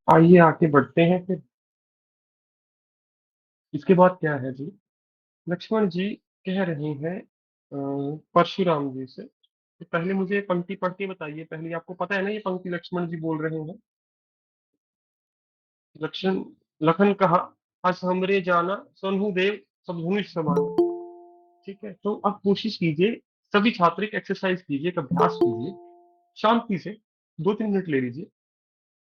आइए आगे बढ़ते हैं फिर। इसके बाद क्या है जी? लक्ष्मण जी कह रहे हैं परशुराम जी से। तो पहले मुझे ये पंक्ति पढ़ के बताइए। पहले आपको पता है ना ये पंक्ति लक्ष्मण जी बोल रहे हैं। लक्ष्मण लखन कहा, हस हमरे जाना, सन्हु देव सब धनुष समाना। ठीक है, तो अब कोशिश कीजिए। सभी छात्र एक एक्सरसाइज कीजिए, एक अभ्यास कीजिए। शांति से 2-3 मिनट ले लीजिए।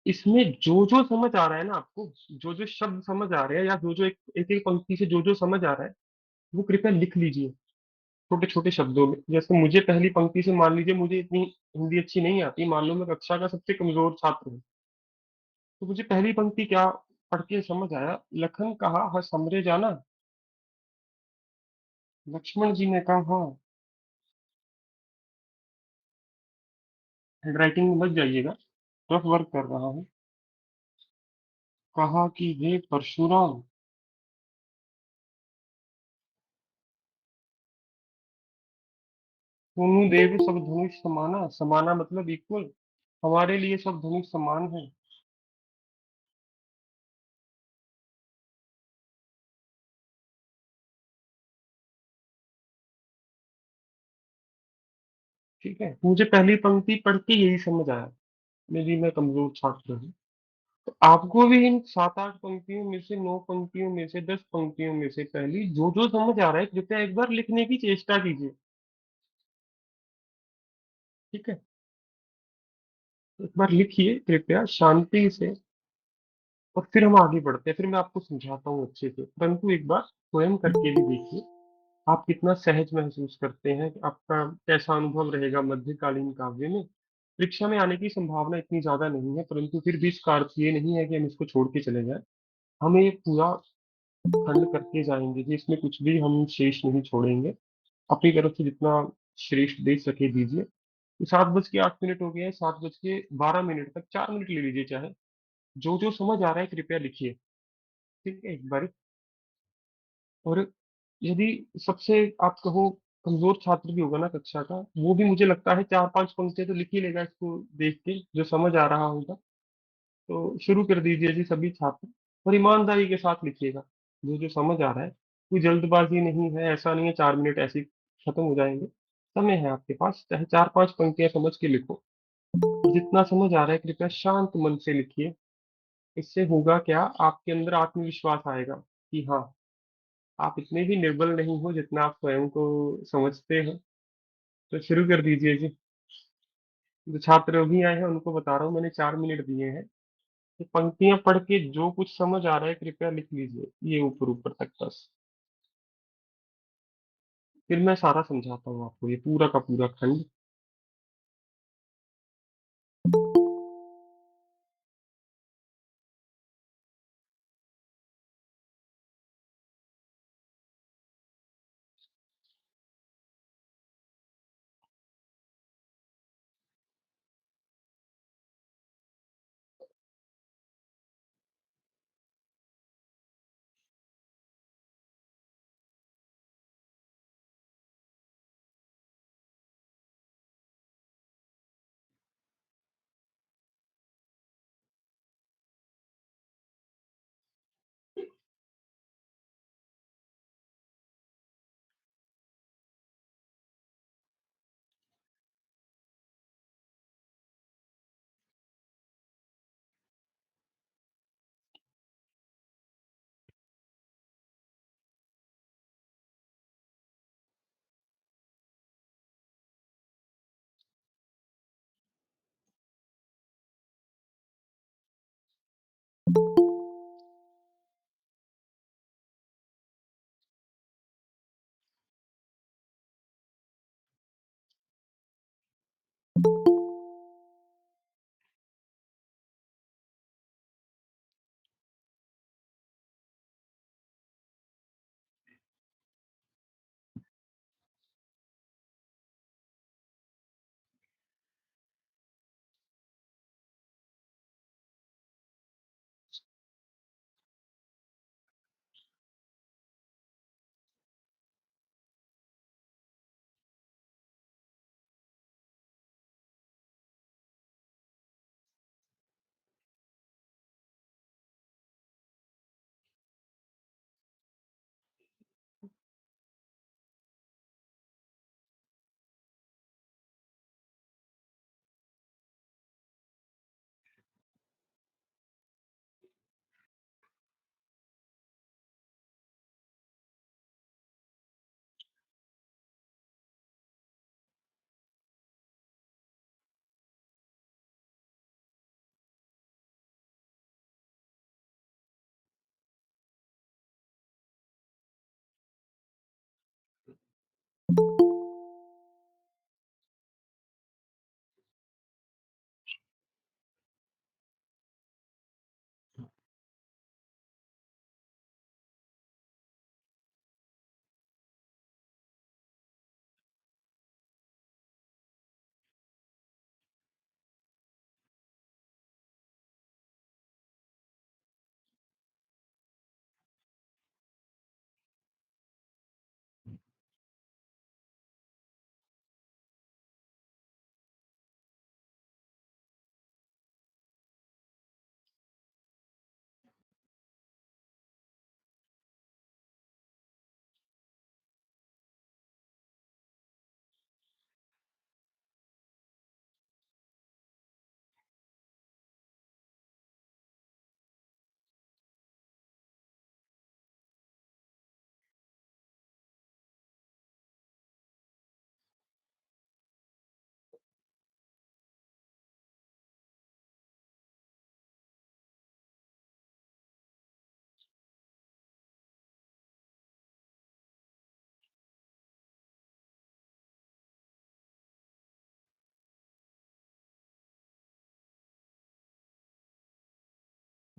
इसमें जो जो समझ आ रहा है ना आपको, जो जो शब्द समझ आ रहे हैं या जो जो एक एक एक पंक्ति से जो जो समझ आ रहा है, वो कृपया लिख लीजिए छोटे छोटे शब्दों में। जैसे मुझे पहली पंक्ति से, मान लीजिए मुझे इतनी हिंदी अच्छी नहीं आती, मान लो मैं कक्षा का सबसे कमजोर छात्र हूँ, तो मुझे पहली पंक्ति क्या पढ़ के समझ आया, लखन कहा हस हमरे जाना। लक्ष्मण जी ने कहा हाँ। हैंडराइटिंग में मत जाइएगा, रफ वर्क कर रहा हूँ। कहा कि हे परशुराम, सोनू देव सब धनुष समाना। समाना मतलब इक्वल। हमारे लिए सब धनुष समान है। ठीक है, मुझे पहली पंक्ति पढ़ के यही समझ आया। मेरी मैं कमजोर छात्र हूँ। तो आपको भी इन 7-8 पंक्तियों में से, 9 पंक्तियों में से, 10 पंक्तियों में से पहली जो जो समझ आ रहा है कृपया एक बार लिखने की चेष्टा कीजिए। ठीक है, एक बार लिखिए कृपया शांति से। और फिर हम आगे बढ़ते हैं, फिर मैं आपको समझाता हूँ अच्छे से, परंतु एक बार स्वयं करके भी देखिए। आप कितना सहज महसूस करते हैं, आपका कैसा अनुभव रहेगा मध्यकालीन काव्य में। परीक्षा में आने की संभावना इतनी ज्यादा नहीं है, परंतु फिर भी इसका अर्थ ये नहीं है कि हम इसको छोड़ के चले जाएं। हमें ये पूरा खंड करके जाएंगे जी, इसमें कुछ भी हम शेष नहीं छोड़ेंगे। अपनी तरफ से जितना श्रेष्ठ दे सके दीजिए। तो 7:08 हो गए हैं, 7:12 तक 4 मिनट ले लीजिए चाहे। जो जो समझ आ रहा है कृपया लिखिए। ठीक है, एक बार। और यदि सबसे आप कहो कमजोर छात्र भी होगा ना कक्षा का, वो भी मुझे लगता है 4-5 पंक्तियां तो लिख ही लेगा इसको देख के, जो समझ आ रहा होगा। तो शुरू कर दीजिए जी सभी छात्र। और ईमानदारी के साथ लिखिएगा जो जो समझ आ रहा है। कोई जल्दबाजी नहीं है, ऐसा नहीं है 4 मिनट ऐसे ही खत्म हो जाएंगे। समय है आपके पास, चाहे 4-5 पंक्तियां समझ के लिखो। और जितना समझ आ रहा है कृपया शांत मन से लिखिए। इससे होगा क्या, आपके अंदर आत्मविश्वास आएगा कि हाँ, आप इतने भी निर्बल नहीं हो जितना आप स्वयं को समझते हैं। तो शुरू कर दीजिए जी। जो छात्र अभी आए हैं उनको बता रहा हूँ, मैंने 4 मिनट दिए हैं। ये पंक्तियां पढ़ के जो कुछ समझ आ रहा है कृपया लिख लीजिए, ये ऊपर ऊपर तक बस। फिर मैं सारा समझाता हूँ आपको, ये पूरा का पूरा खंड।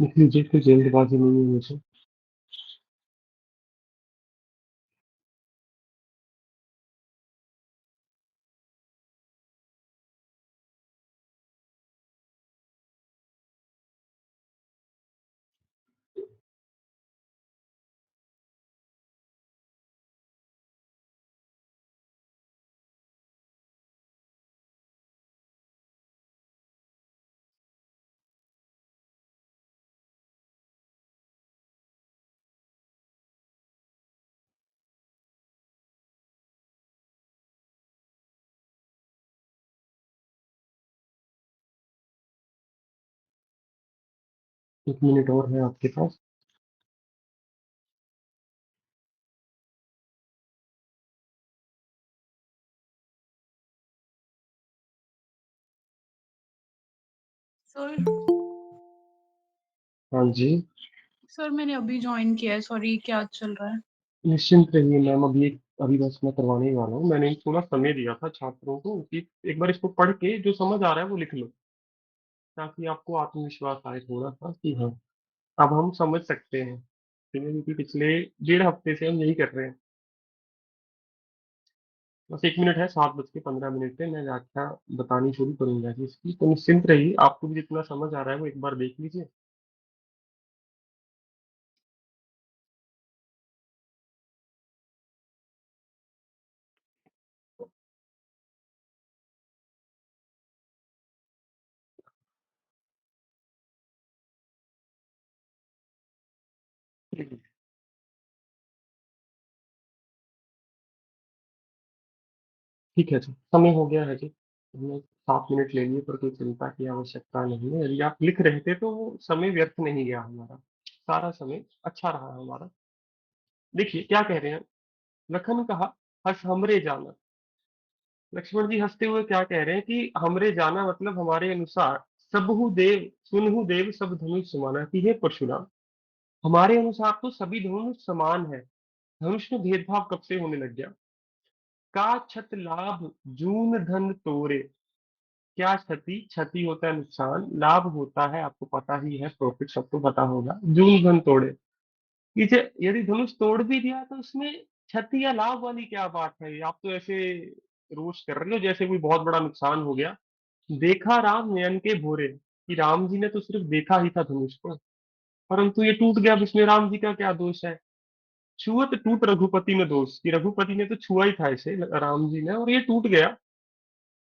लिख लीजिए, कोई जल्दबाजी नहीं है मुझे। 1 मिनट और है आपके पास। सर हाँ जी, सर मैंने अभी ज्वाइन किया है, सॉरी, क्या चल रहा है? निश्चिंत रहिए मैम, अभी बस मैं करवाने ही वाला हूँ। मैंने थोड़ा समय दिया था छात्रों को कि एक बार इसको पढ़ के जो समझ आ रहा है वो लिख लो, ताकि आपको आत्मविश्वास आए थोड़ा-सा कि हाँ, अब हम समझ सकते हैं। ठीक है, क्योंकि पिछले 1.5 हफ्ते से हम यही कर रहे हैं। बस 1 मिनट है, 7:15 पे मैं व्याख्या बतानी शुरू करूँगा जी इसकी, तो निश्चिंत रहिए, आपको भी जितना समझ आ रहा है वो एक बार देख लीजिए। ठीक है जी, समय हो गया है जी। हमने 7 मिनट ले लिए, पर कोई चिंता की आवश्यकता नहीं है। यदि आप लिख रहे थे तो वो समय व्यर्थ नहीं गया हमारा, सारा समय अच्छा रहा हमारा। देखिए क्या कह रहे हैं, लखन कहा, हस हमरे जाना। लक्ष्मण जी हंसते हुए क्या कह रहे हैं कि हमरे जाना मतलब हमारे अनुसार, सबहु देव सुनहु देव सब धनुष समाना, कि हे परशुराम, हमारे अनुसार तो सभी धनुष समान है। धनुष में भेदभाव कब से होने लग गया। का छत लाभ जून धन तोरे। क्या क्षति, क्षति होता है नुकसान, लाभ होता है आपको पता ही है, प्रॉफिट सबको पता होगा। जून धन तोड़े, पीछे यदि धनुष तोड़ भी दिया तो उसमें क्षति या लाभ वाली क्या बात है। आप तो ऐसे रोष कर रहे हो जैसे कोई बहुत बड़ा नुकसान हो गया। देखा राम नयन के भोरे, कि राम जी ने तो सिर्फ देखा ही था धनुष को, परंतु ये टूट गया, अब इसमें राम जी का क्या दोष है। छुअत टूट रघुपति में दोष, कि रघुपति ने तो छुआ ही था इसे राम जी ने, और ये टूट गया।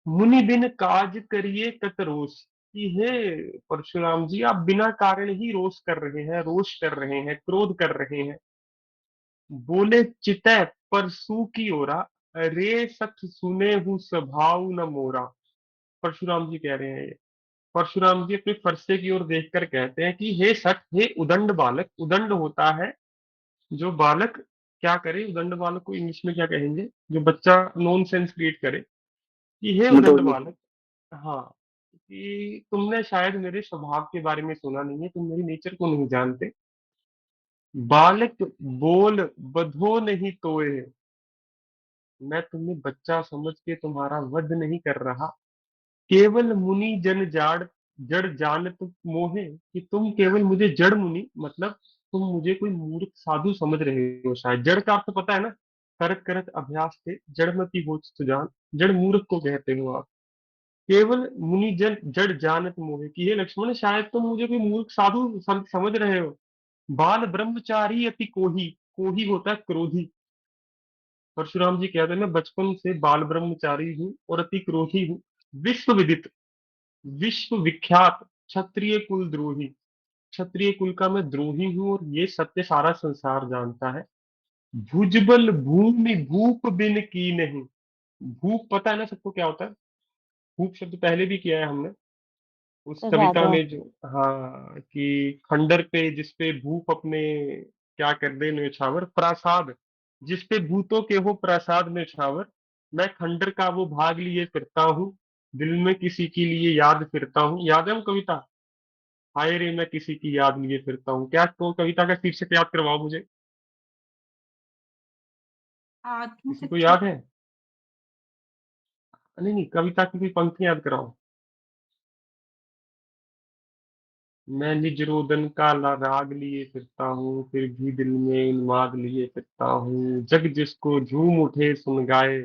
मुनि बिन काज करिए कत रोष, कि हे परशुराम जी, आप बिना कारण ही रोष कर रहे हैं, रोष कर रहे हैं, क्रोध कर रहे हैं। बोले चितै परसू की ओरा, रे सख सुने हूँ स्वभाव न मोरा। परशुराम जी कह रहे हैं ये। परशुराम जी अपने फरसे की ओर देखकर कहते हैं कि हे सख, हे उदंड बालक। उदंड होता है जो बालक क्या करे, उदंड बालक को इंग्लिश में क्या कहेंगे, जो बच्चा नॉन सेंस क्रिएट करे, कि हे उदंड बालक। हाँ, कि तुमने शायद मेरे स्वभाव के बारे में सुना नहीं है, तुम मेरी नेचर को नहीं जानते। बालक बोल बधो नहीं तोए, मैं तुम्हें बच्चा समझ के तुम्हारा वध नहीं कर रहा। केवल मुनि जन जाड़, जड़ जानत मोहे, कि तुम केवल मुझे जड़ मुनि मतलब तुम मुझे कोई मूर्ख साधु समझ रहे हो शायद। जड़ का आपको पता है ना, करत करत अभ्यास से जड़मति हो सुजान, जड़ मूर्ख को कहते हो आप। केवल मुनि जन जड़ जानत मोहे, कि हे लक्ष्मण शायद तुम मुझे कोई मूर्ख साधु समझ रहे हो। बाल ब्रह्मचारी अति कोही, कोही होता है क्रोधी। परशुराम जी कहते हैं मैं बचपन से बाल ब्रह्मचारी हूँ और अति क्रोधी हूँ। विश्व विदित, विश्व विख्यात क्षत्रिय कुल द्रोही, क्षत्रिय कुल का मैं द्रोही हूँ, और ये सत्य सारा संसार जानता है। भुजबल भूमि भूप बिन की नहीं। भूप पता है ना सबको क्या होता है। भूप शब्द पहले भी किया है हमने उस कविता राजा। में जो, हाँ, कि खंडर पे जिसपे भूप अपने क्या कर दे न्योछावर, प्रासाद जिसपे भूतों के हो प्रासाद न्योछावर, मैं खंडर का वो भाग लिए फिरता हूँ, दिल में किसी के लिए याद फिरता हूँ। याद है हम कविता, हाय रे मैं किसी की याद लिए फिरता हूँ। क्या तो कविता का शीर्षक याद करवाओ मुझे, किसी को आत्महत्या। याद है। नहीं नहीं, कविता की कोई पंक्ति याद कराओ। मैं निज रोदन का राग लिए फिरता हूँ, फिर भी दिल में उन्माद लिए फिरता हूँ। जग जिसको झूम उठे सुन गाए।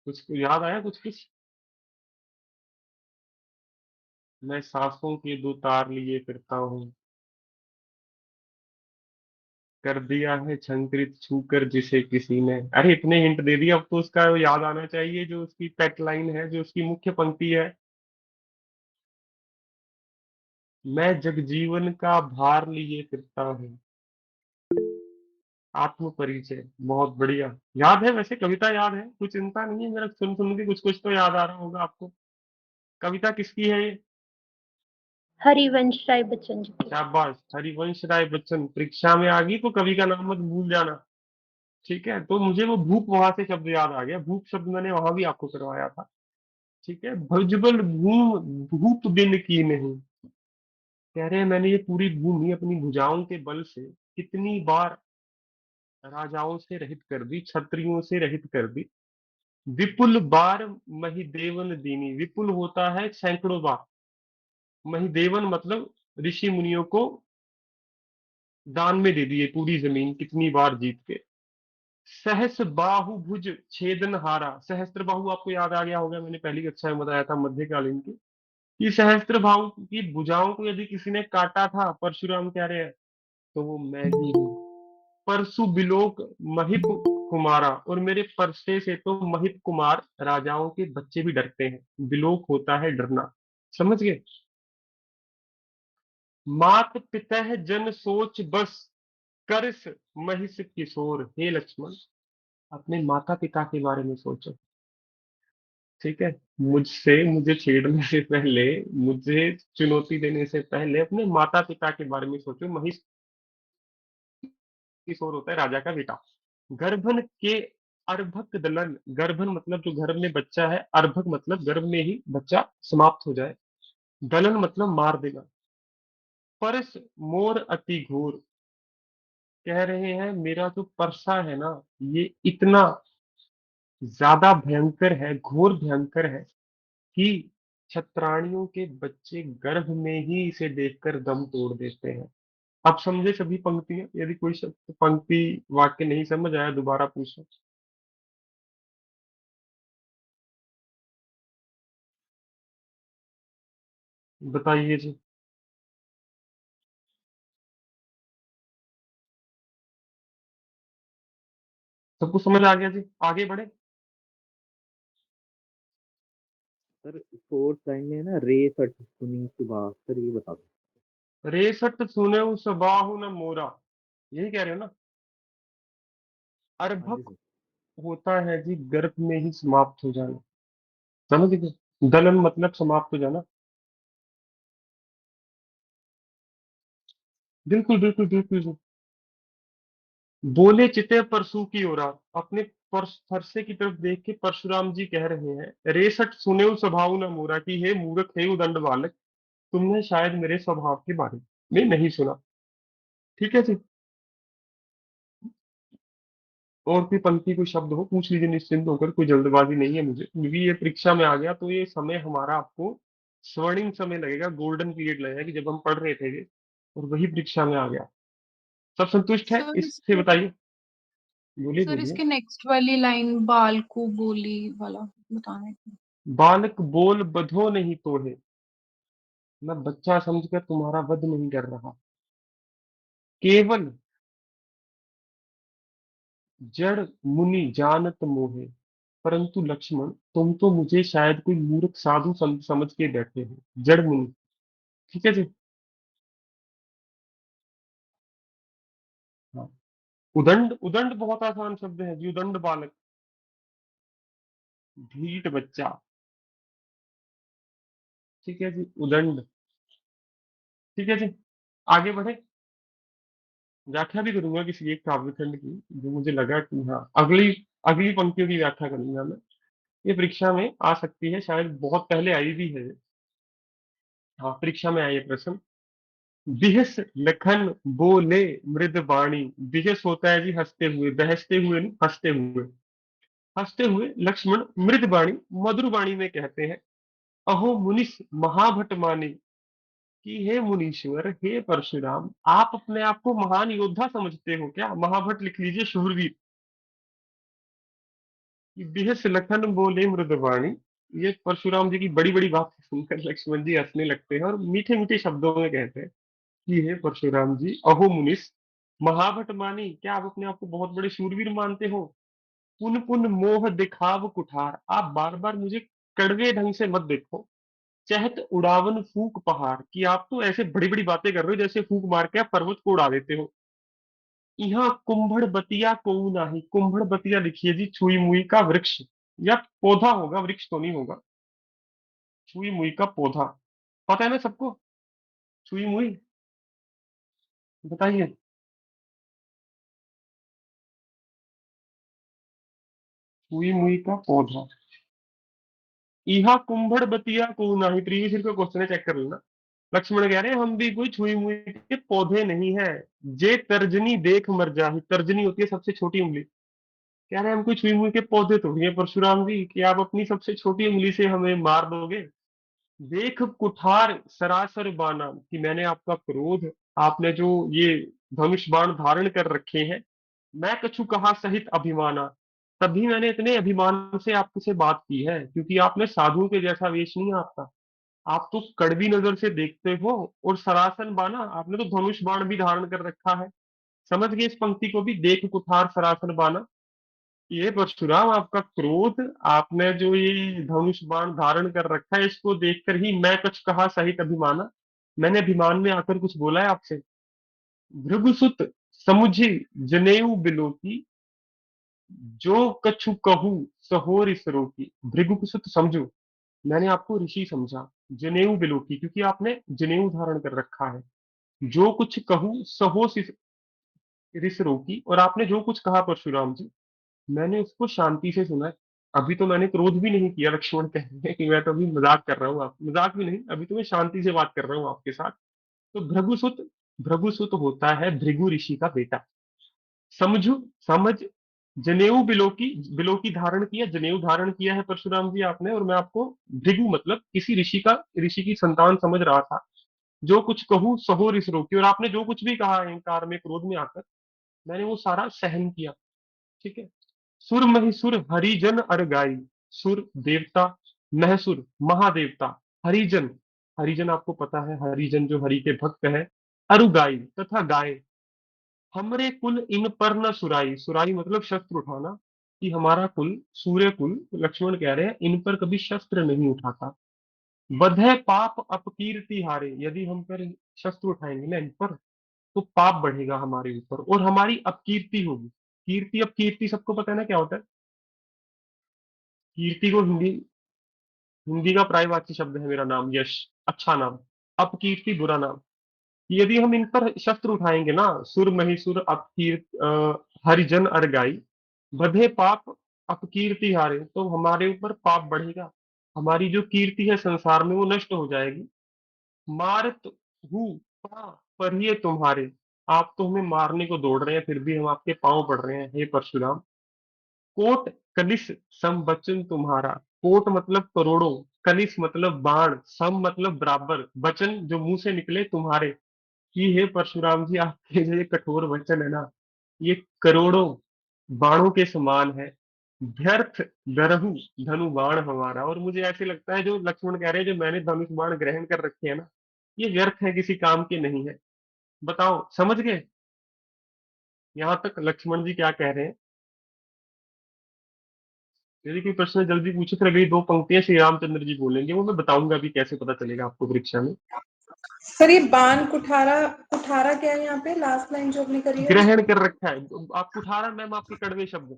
कुछ याद आया कुछ कुछ? मैं सांसों के दो तार लिए फिरता हूँ। कर दिया है छंकृत छूकर जिसे किसी ने। अरे इतने हिंट दे दिए, अब तो उसका याद आना चाहिए, जो उसकी पेट लाइन है, जो उसकी मुख्य पंक्ति है। मैं जगजीवन का भार लिए फिरता हूँ। आत्म परिचय। बहुत बढ़िया। याद है वैसे, कविता याद है, कुछ चिंता नहीं है, मेरा सुन सुन के कुछ कुछ तो याद आ रहा होगा आपको। कविता किसकी है ये? हरिवंश राय बच्चन जी की। शाबाश, हरिवंश राय बच्चन। परीक्षा में आ गई तो कवि का नाम मत भूल जाना। ठीक है, तो मुझे वो भूप वहां से शब्द याद आ गया, भूप शब्द मैंने वहां भी आपको करवाया था। ठीक है, भुजबल भूम भूप बिन की नहीं। कह रहे हैं मैंने ये पूरी भूमि अपनी भुजाओं के बल से कितनी बार राजाओं से रहित कर दी, क्षत्रियों से रहित कर दी। विपुल बार महिदेवन दीनी। विपुल होता है सैकड़ों बार। महिदेवन मतलब ऋषि मुनियों को दान में दे दिए पूरी जमीन, कितनी बार जीत के। सहस बाहु भुज छेदन हारा। सहस्त्र बाहु आपको याद आ गया होगा, मैंने पहली कक्षा में बताया था मध्यकालीन की। कि सहस्त्र बाहु की भुजाओं को यदि किसी ने काटा था, परशुराम कह रहे हैं, तो वो मैं ही हूँ। परसु बिलोक महिप कुमारा। और मेरे परसे से तो महिप कुमार राजाओं के बच्चे भी डरते हैं। बिलोक होता है डरना। समझ गए? मात पितः जन सोच बस करस महिष किशोर। हे लक्ष्मण, अपने माता पिता के बारे में सोचो। ठीक है, मुझे छेड़ने से पहले, मुझे चुनौती देने से पहले अपने माता पिता के बारे में सोचो। महिष किशोर होता है राजा का बेटा। गर्भन के अर्भक दलन। गर्भन मतलब जो गर्भ में बच्चा है, अर्भक मतलब गर्भ में ही बच्चा समाप्त हो जाए। दलन मतलब मार देना। परस मोर अति घोर। कह रहे हैं मेरा जो परसा है ना, ये इतना ज्यादा भयंकर है, घोर भयंकर है, कि छत्राणियों के बच्चे गर्भ में ही इसे देखकर दम तोड़ देते हैं। आप समझे सभी पंक्तियां? यदि कोई शब्द पंक्ति वाक्य नहीं समझ आया, दोबारा पूछो। बताइए जी। सबको समझ आ गया जी? आगे बढ़े। सर फोर्थ लाइन में है ना, रे सट सुनी सुबह, सर ये बता दो। रेसट सुने सबाहु न मोरा। यही कह रहे हो ना? हाँ जी अर्भक सर। होता है जी गर्भ में ही समाप्त हो जाना। समझ गए? दलन मतलब समाप्त हो जाना। बिल्कुल बिल्कुल बिल्कुल जी। बोले चिते परसू की ओरा। अपने फरसे की तरफ देख के परशुराम जी कह रहे हैं, रेसठ सुने स्वभाव न मोरा, की हे मूर्ख, हे उदंड बालक, तुमने शायद मेरे स्वभाव के बारे में नहीं सुना। ठीक है जी। और कोई पंक्ति कोई शब्द हो पूछ लीजिए निश्चिंत होकर, कोई जल्दबाजी नहीं है मुझे, क्योंकि ये परीक्षा में आ गया तो ये समय हमारा आपको स्वर्णिम समय लगेगा, गोल्डन पीरियड लगेगा, कि जब हम पढ़ रहे थे ये, और वही परीक्षा में आ गया। सब संतुष्ट है सर इससे? इसके बताइए। बोलिए सर बोलिए। इसके नेक्स्ट वाली लाइन बाल को बोली वाला बताना है। बालक बोल बधो नहीं तो है। मैं बच्चा समझकर तुम्हारा वध नहीं कर रहा। केवल जड़ मुनि जानत मोहे। परंतु लक्ष्मण, तुम तो मुझे शायद कोई मूर्ख साधु संत समझ के बैठे हो। जड़ मुनि। ठीक है जी। हाँ। उदंड, उदंड बहुत आसान शब्द है जी। उदंड बालक, ढीठ बच्चा। ठीक है जी, उदंड। ठीक है जी। आगे बढ़े। व्याख्या भी करूंगा किसी एक काव्य खंड की, जो मुझे लगा कि हाँ, अगली अगली पंक्तियों की व्याख्या करूंगा मैं। ये परीक्षा में आ सकती है, शायद बहुत पहले आई भी है। हाँ, परीक्षा में आए ये प्रश्न। बिहस लखन बोले मृद वाणी। बिहस होता है जी हंसते हुए, बहसते हुए नहीं, हंसते हुए। हंसते हुए लक्ष्मण मृद वाणी, मधुर वाणी में कहते हैं, अहो मुनिस महाभट माने, कि हे मुनीश्वर, हे परशुराम, आप अपने आप को महान योद्धा समझते हो क्या? महाभट्ट लिख लीजिए शूरवीर। कि बिहस लखन बोले मृदवाणी। ये परशुराम जी की बड़ी बड़ी बात सुनकर लक्ष्मण जी हंसने लगते हैं और मीठे मीठे शब्दों में कहते हैं कि हे परशुराम जी, अहो मुनिस, महाभट मानी, क्या आप अपने आप को बहुत बड़े शूरवीर मानते हो? पुन पुन मोह दिखाव कुठार, आप बार बार मुझे कड़वे ढंग से मत देखो। चहत उड़ावन फूक पहाड़, कि आप तो ऐसे बड़ी बड़ी बातें कर रहे हो जैसे फूक मार के आप पर्वत को उड़ा देते हो। यहाँ कुंभड़ बतिया कोऊ नाही, कुंभड़ बतिया लिखिए जी, छुई मुई का वृक्ष या पौधा होगा, वृक्ष तो नहीं होगा। छुई मुई का पौधा, पता है ना सबको? छुई मुई, बताइए। छुई मुई का पौधा। इहा कुंभड़ बतिया कोऊ नाही, प्रीवियस ईयर का क्वेश्चन है, चेक कर लेना। लक्ष्मण कह रहे हैं हम भी कोई छुई मुई के पौधे नहीं है। जे तर्जनी देख मर जाही, तर्जनी होती है सबसे छोटी उंगली। कह रहे हैं हम कोई छुई मुई के पौधे तो नहीं है परशुराम जी, कि आप अपनी सबसे छोटी उंगली से हमें मार दोगे। देख कुठार सरासर बाना, कि मैंने आपका क्रोध, आपने जो ये धनुष बाण धारण कर रखे हैं, मैं कछु कहा सहित अभिमाना, तभी मैंने इतने अभिमान से आपसे बात की है, क्योंकि आपने साधुओं के जैसा वेश नहीं है आपका। आप तो कड़वी नजर से देखते हो। और सरासन बाना, आपने तो धनुष बाण भी धारण कर रखा है। समझ गए इस पंक्ति को भी? देख कुठार सरासन बाना, ये परशुराम आपका क्रोध, आपने जो ये धनुष बाण धारण कर रखा है, इसको देखकर ही मैं कुछ कहा सहित अभिमाना, मैंने अभिमान में आकर कुछ बोला है आपसे। भृगुसुत समुझी जनेऊ बिलोकी, जो कछु कहूँ सहोर इसरो की। भृगुसुत समझो, मैंने आपको ऋषि समझा। जनेऊ बिलोकी, क्योंकि आपने जनेऊ धारण कर रखा है। जो कुछ कहूँ सहो रिस रोकी, और आपने जो कुछ कहा परशुराम जी, मैंने उसको शांति से सुना है। अभी तो मैंने क्रोध भी नहीं किया, लक्ष्मण कह रहे हैं कि मैं तो अभी मजाक कर रहा हूँ, आप मजाक भी नहीं, अभी तो मैं शांति से बात कर रहा हूँ आपके साथ। तो भृगुसुत, भृगुसुत होता है भृगु ऋषि का बेटा। समझू, समझ, जनेऊ बिलोकी, बिलोकी धारण किया, जनेऊ धारण किया है परशुराम जी आपने, और मैं आपको भृगु मतलब किसी ऋषि का, ऋषि की संतान समझ रहा था। जो कुछ कहूँ सहो रिस रोकी, और आपने जो कुछ भी कहा अहंकार में क्रोध में आकर, मैंने वो सारा सहन किया। ठीक है। सुर महिसुर हरिजन अर गाई, सुर देवता, महसुर महादेवता, हरिजन, हरिजन आपको पता है, हरिजन जो हरि के भक्त है, अरु गाई तथा गाय, हमरे कुल इन पर न सुराई, सुराई मतलब शस्त्र उठाना, कि हमारा कुल, सूर्य कुल, लक्ष्मण कह रहे हैं इन पर कभी शस्त्र नहीं उठाता। बधे पाप अपकीर्ति हारे, यदि हम पर शस्त्र उठाएंगे ना इन पर, तो पाप बढ़ेगा हमारे ऊपर और हमारी अपकीर्ति होगी। कीर्ति, अपकीर्ति सबको पता है ना क्या होता है? कीर्ति को हिंदी, हिंदी का पर्यायवाची शब्द है मेरा नाम यश, अच्छा नाम। अपकीर्ति बुरा नाम। यदि हम इन पर शस्त्र उठाएंगे ना, सुर महिसुर हरिजन अरगाई, बधे पाप अपकीर्ति हारे, तो हमारे ऊपर पाप बढ़ेगा। हमारी जो कीर्ति है संसार में वो नष्ट हो जाएगी। मारत हूँ पा पर ये तुम्हारे, आप तो हमें मारने को दौड़ रहे हैं, फिर भी हम आपके पांव पड़ रहे हैं हे परशुराम। कोट कलिश सम वचन तुम्हारा, कोट मतलब करोड़ों, कलिश मतलब बाण, सम मतलब बराबर, वचन जो मुंह से निकले तुम्हारे, कि हे परशुराम जी आपके जो ये कठोर वचन है ना, ये करोड़ों बाणों के समान है। व्यर्थ दरहु धनु बाण हमारा, और मुझे ऐसे लगता है जो लक्ष्मण कह रहे हैं, जो मैंने धनुष बाण ग्रहण कर रखे हैं ना, ये व्यर्थ है, किसी काम के नहीं है। बताओ, समझ गए यहां तक लक्ष्मण जी क्या कह रहे हैं? यदि कोई प्रश्न जल्दी पूछे, फिर अगली दो पंक्तियां श्री रामचंद्र जी बोलेंगे, वो मैं बताऊंगा अभी कैसे पता चलेगा आपको परीक्षा में। सर ये बान कुठारा, कुठारा क्या है यहाँ पे लास्ट लाइन जो आपने करी है? ग्रहण कर रखा है आप, कुठारा मैम आपके कड़वे शब्द।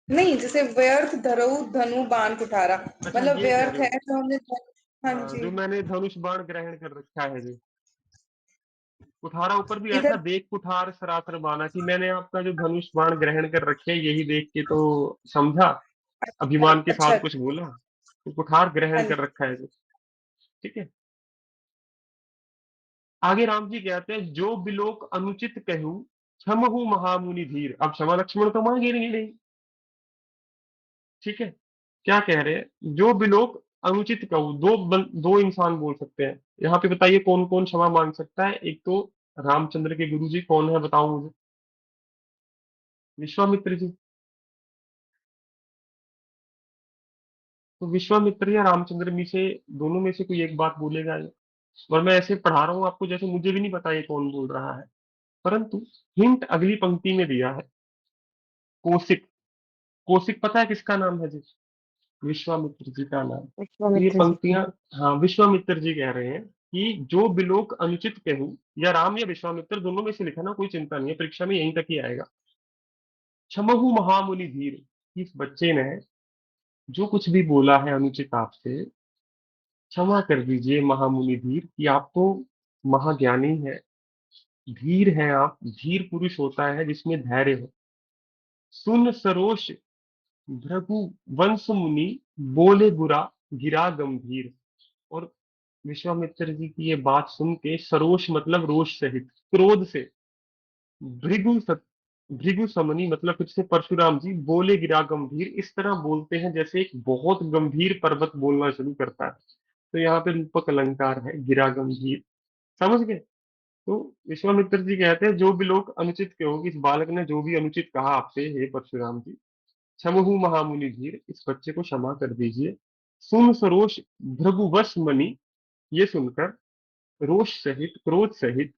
नहीं, जैसे व्यर्थ धरऊ धनु बाण कुठारा, अच्छा मतलब ये कह व्यर्थ रहे है हो? जो हमने। हाँ हाँ, जी। जो मैंने धनुष बाण ग्रहण कर रखा है जी। कुठारा ऊपर भी आया था, इधर। देख कुठार सरासर बाना, कि मैंने आपका जो धनुष बाण ग्रहण कर रखे हैं, यही देख के तो समझा, अच्छा अभिमान के अच्छा। साथ कुछ बोला, तो कुठार ग्रहण हाँ कर जी। रखा है जी। ठीक है। आगे राम जी कहते हैं, जो बिलोक अनुचित कहूँ क्षमहु महामुनि धीर, अब क्षमा लक्ष्मण तो मांगे नहीं। ठीक है। क्या कह रहे हैं? जो बिलोक अनुचित कहूँ, दो इंसान बोल सकते हैं। यहाँ पे बताइए कौन कौन क्षमा मांग सकता है। एक तो रामचंद्र के गुरु जी, कौन है बताओ मुझे? विश्वामित्र जी। तो विश्वामित्र या रामचंद्र में से, दोनों में से कोई एक बात बोलेगा ये। और मैं ऐसे पढ़ा रहा हूँ आपको जैसे मुझे भी नहीं पता ये कौन बोल रहा है, परंतु हिंट अगली पंक्ति में दिया है। कौशिक। कौशिक पता है किसका नाम है जी? विश्वामित्र जी का नाम। तो ये विश्वामित्र जी की। पंक्तियां, हाँ, विश्वामित्र जी कह रहे हैं कि जो बिलोक अनुचित कहूँ, या राम या विश्वामित्र दोनों में से लिखा ना, कोई चिंता नहीं है, परीक्षा में यहीं तक ही आएगा। क्षमहु महामुनि धीर, इस बच्चे ने जो कुछ भी बोला है अनुचित आपसे, क्षमा कर दीजिए महामुनि धीर, कि आप तो महाज्ञानी है, धीर हैं आप। धीर पुरुष होता है जिसमें धैर्य हो। सुन सरोष भृगु वंश मुनि, बोले बुरा गिरा गंभीर। और विश्वामित्र जी की ये बात सुन के सरोष मतलब रोष सहित, क्रोध से, भृगु भृगु समनी मतलब फिर से परशुराम जी, बोले गिरा गंभीर, इस तरह बोलते हैं जैसे एक बहुत गंभीर पर्वत बोलना शुरू करता है। तो यहाँ पे रूपक अलंकार है गिरा गंभीर। समझ गए? तो विश्वामित्र जी कहते हैं जो भी लोग अनुचित कहो, इस बालक ने जो भी अनुचित कहा आपसे हे परशुराम जी, क्षमहु महामुनि धीर, इस बच्चे को क्षमा कर दीजिए। सुन सरोष भृगुवश मणि, ये सुनकर रोष सहित, क्रोध सहित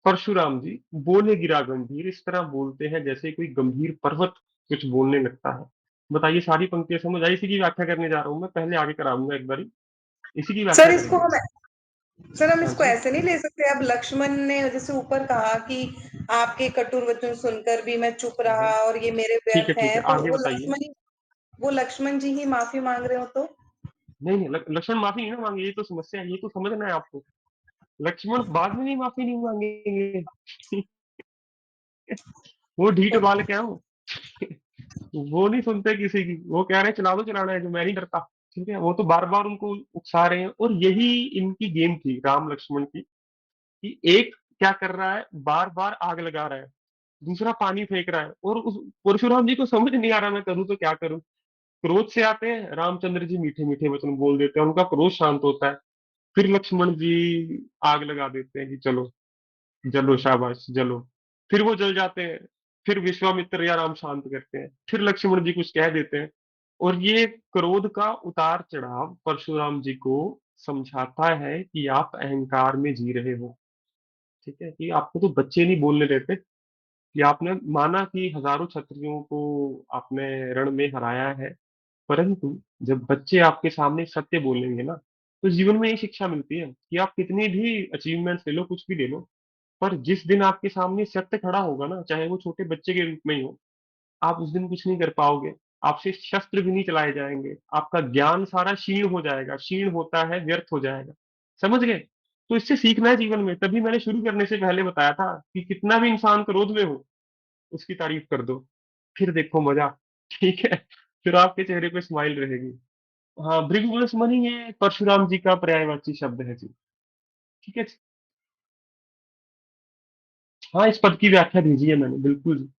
परशुराम जी बोले गिरा गंभीर, इस तरह बोलते हैं जैसे कोई गंभीर पर्वत कुछ बोलने लगता है। बताइए सारी पंक्तियां समझ आई? इसी की व्याख्या करने जा रहा हूं मैं, पहले आगे कराऊंगा एक बारी, इसी की सर व्याख्या इसको करेंगे। हम सर हम हाँ इसको जी। ऐसे नहीं ले सकते। अब लक्ष्मण ने जैसे ऊपर कहा कि आपके कटुर वचन सुनकर भी मैं चुप रहा हाँ, और ये मेरे ठीक है व्यर्थ ठीक है, हैं, तो आगे बताइए। वो लक्ष्मण जी ही माफी मांग रहे हो तो? नहीं नहीं, लक्ष्मण माफी नहीं ना मांगे, ये तो समस्या है, ये तो समझना है आपको। लक्ष्मण बाद में नहीं माफी नहीं मांगेंगे। वो ढीठ बालक है वो नहीं सुनते किसी की, वो कह रहे हैं चला दो, चलाना है जो, मैं नहीं डरता। ठीक है, वो तो बार बार उनको उकसा रहे हैं, और यही इनकी गेम थी राम लक्ष्मण की, कि एक क्या कर रहा है, बार बार आग लगा रहा है, दूसरा पानी फेंक रहा है, और उस परशुराम जी को समझ नहीं आ रहा मैं करूँ तो क्या करूं। क्रोध से आते हैं रामचंद्र जी, मीठे मीठे वचन बोल देते हैं, उनका क्रोध शांत होता है। फिर लक्ष्मण जी आग लगा देते हैं कि चलो जलो, शाबाश जलो। फिर वो जल जाते हैं। फिर विश्वामित्र या राम शांत करते हैं, फिर लक्ष्मण जी कुछ कह देते हैं। और ये क्रोध का उतार चढ़ाव परशुराम जी को समझाता है कि आप अहंकार में जी रहे हो। ठीक है, कि आपको तो बच्चे नहीं बोलने देते, कि आपने माना कि हजारों क्षत्रियों को आपने रण में हराया है, परंतु जब बच्चे आपके सामने सत्य बोलेंगे ना, तो जीवन में ये शिक्षा मिलती है कि आप कितनी भी अचीवमेंट्स ले लो, कुछ भी ले लो, पर जिस दिन आपके सामने सत्य खड़ा होगा ना, चाहे वो छोटे बच्चे के रूप में ही हो, आप उस दिन कुछ नहीं कर पाओगे। आपसे शस्त्र भी नहीं चलाए जाएंगे, आपका ज्ञान सारा क्षीण हो जाएगा, क्षीण होता है व्यर्थ हो जाएगा। समझ गए? तो इससे सीखना है जीवन में। तभी मैंने शुरू करने से पहले बताया था कि कितना भी इंसान क्रोध में हो, उसकी तारीफ कर दो, फिर देखो मजा। ठीक है, फिर आपके चेहरे पे स्माइल रहेगी। हाँ, भृगु मनी ये परशुराम जी का पर्यायवाची शब्द है जी। ठीक है। हाँ, इस पद की व्याख्या दीजिए मैंने, बिल्कुल जी।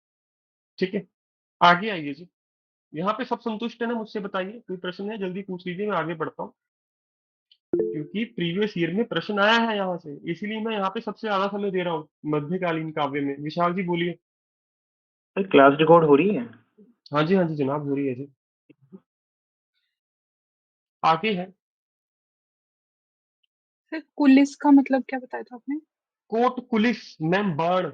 ठीक है, आगे आइए जी। यहाँ पे सब संतुष्ट है ना मुझसे? बताइए, कोई प्रश्न है जल्दी पूछ लीजिए, मैं आगे बढ़ता हूँ। क्योंकि प्रीवियस ईयर में प्रश्न आया है यहाँ से, इसीलिए मैं यहाँ पे सबसे ज्यादा समय दे रहा हूँ मध्यकालीन काव्य में। विशाल जी बोलिए। सर क्लास रिकॉर्ड हो रही है? हाँ जी जनाब, हो रही है जी। आगे है। सर कुलिस का मतलब क्या बताया था आपने? कोट कुलिस मैम, बाण।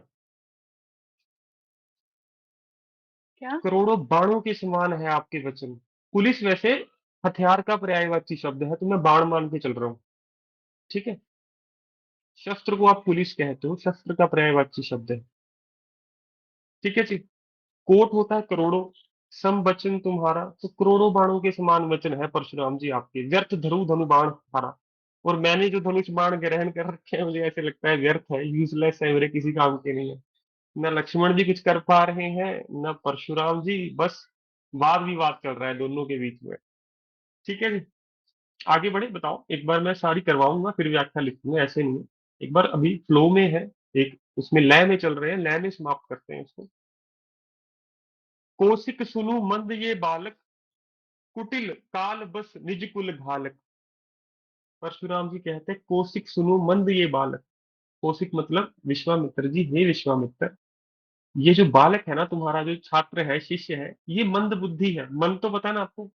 क्या? करोड़ों बाणों के समान है आपके वचन। पुलिस वैसे हथियार का पर्यायवाची शब्द है, तो मैं बाण मान के चल रहा हूँ। ठीक है, शस्त्र को आप पुलिस कहते हो, शस्त्र का पर्यायवाची शब्द है। ठीक है जी। कोट होता है करोड़ों, सम वचन तुम्हारा, तो करोड़ों बाणों के समान वचन है परशुराम जी आपके। व्यर्थ धरु धनु बाण हारा। और मैंने जो धनुष बाण ग्रहण कर रखे हैं, मुझे ऐसे लगता है व्यर्थ है, यूजलेस है, मेरे किसी काम के नहीं है। न लक्ष्मण जी कुछ कर पा रहे हैं, न परशुराम जी, बस वाद विवाद चल रहा है दोनों के बीच में। ठीक है जी, आगे बढ़े। बताओ, एक बार मैं सारी करवाऊंगा फिर व्याख्या लिखूंगा, ऐसे नहीं है। एक बार अभी फ्लो में है, एक उसमें लय में चल रहे हैं, लय में समाप्त करते हैं इसको। कौशिक सुनु मंद ये बालक, कुटिल काल बस निज कुल घालक। परशुराम जी कहते हैं, कौशिक सुनो मंद ये बालक। कौशिक मतलब विश्वामित्र जी, हे विश्वामित्र, ये जो बालक है ना, तुम्हारा जो छात्र है, शिष्य है, ये मंद बुद्धि है। मन तो पता है ना आपको,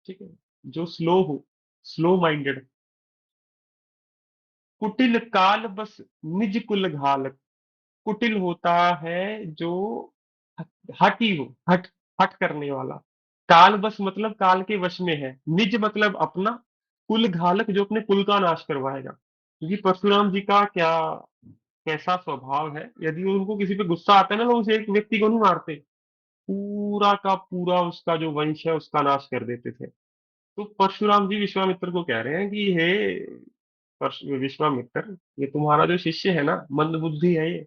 ठीक है, जो स्लो हो, स्लो माइंडेड। कुटिल काल बस निज कुल घालक। कुटिल होता है जो हठी हो, हट, हट करने वाला। काल बस मतलब काल के वश में है, निज मतलब अपना, कुल घालक जो अपने कुल का नाश करवाएगा। क्योंकि परशुराम जी का क्या कैसा स्वभाव है, यदि उनको किसी पे गुस्सा आता है ना, तो उस एक व्यक्ति को नहीं मारते, पूरा का पूरा उसका जो वंश है उसका नाश कर देते थे। तो परशुराम जी विश्वामित्र को कह रहे हैं कि हे विश्वामित्र, ये तुम्हारा जो शिष्य है ना, मंदबुद्धि है ये,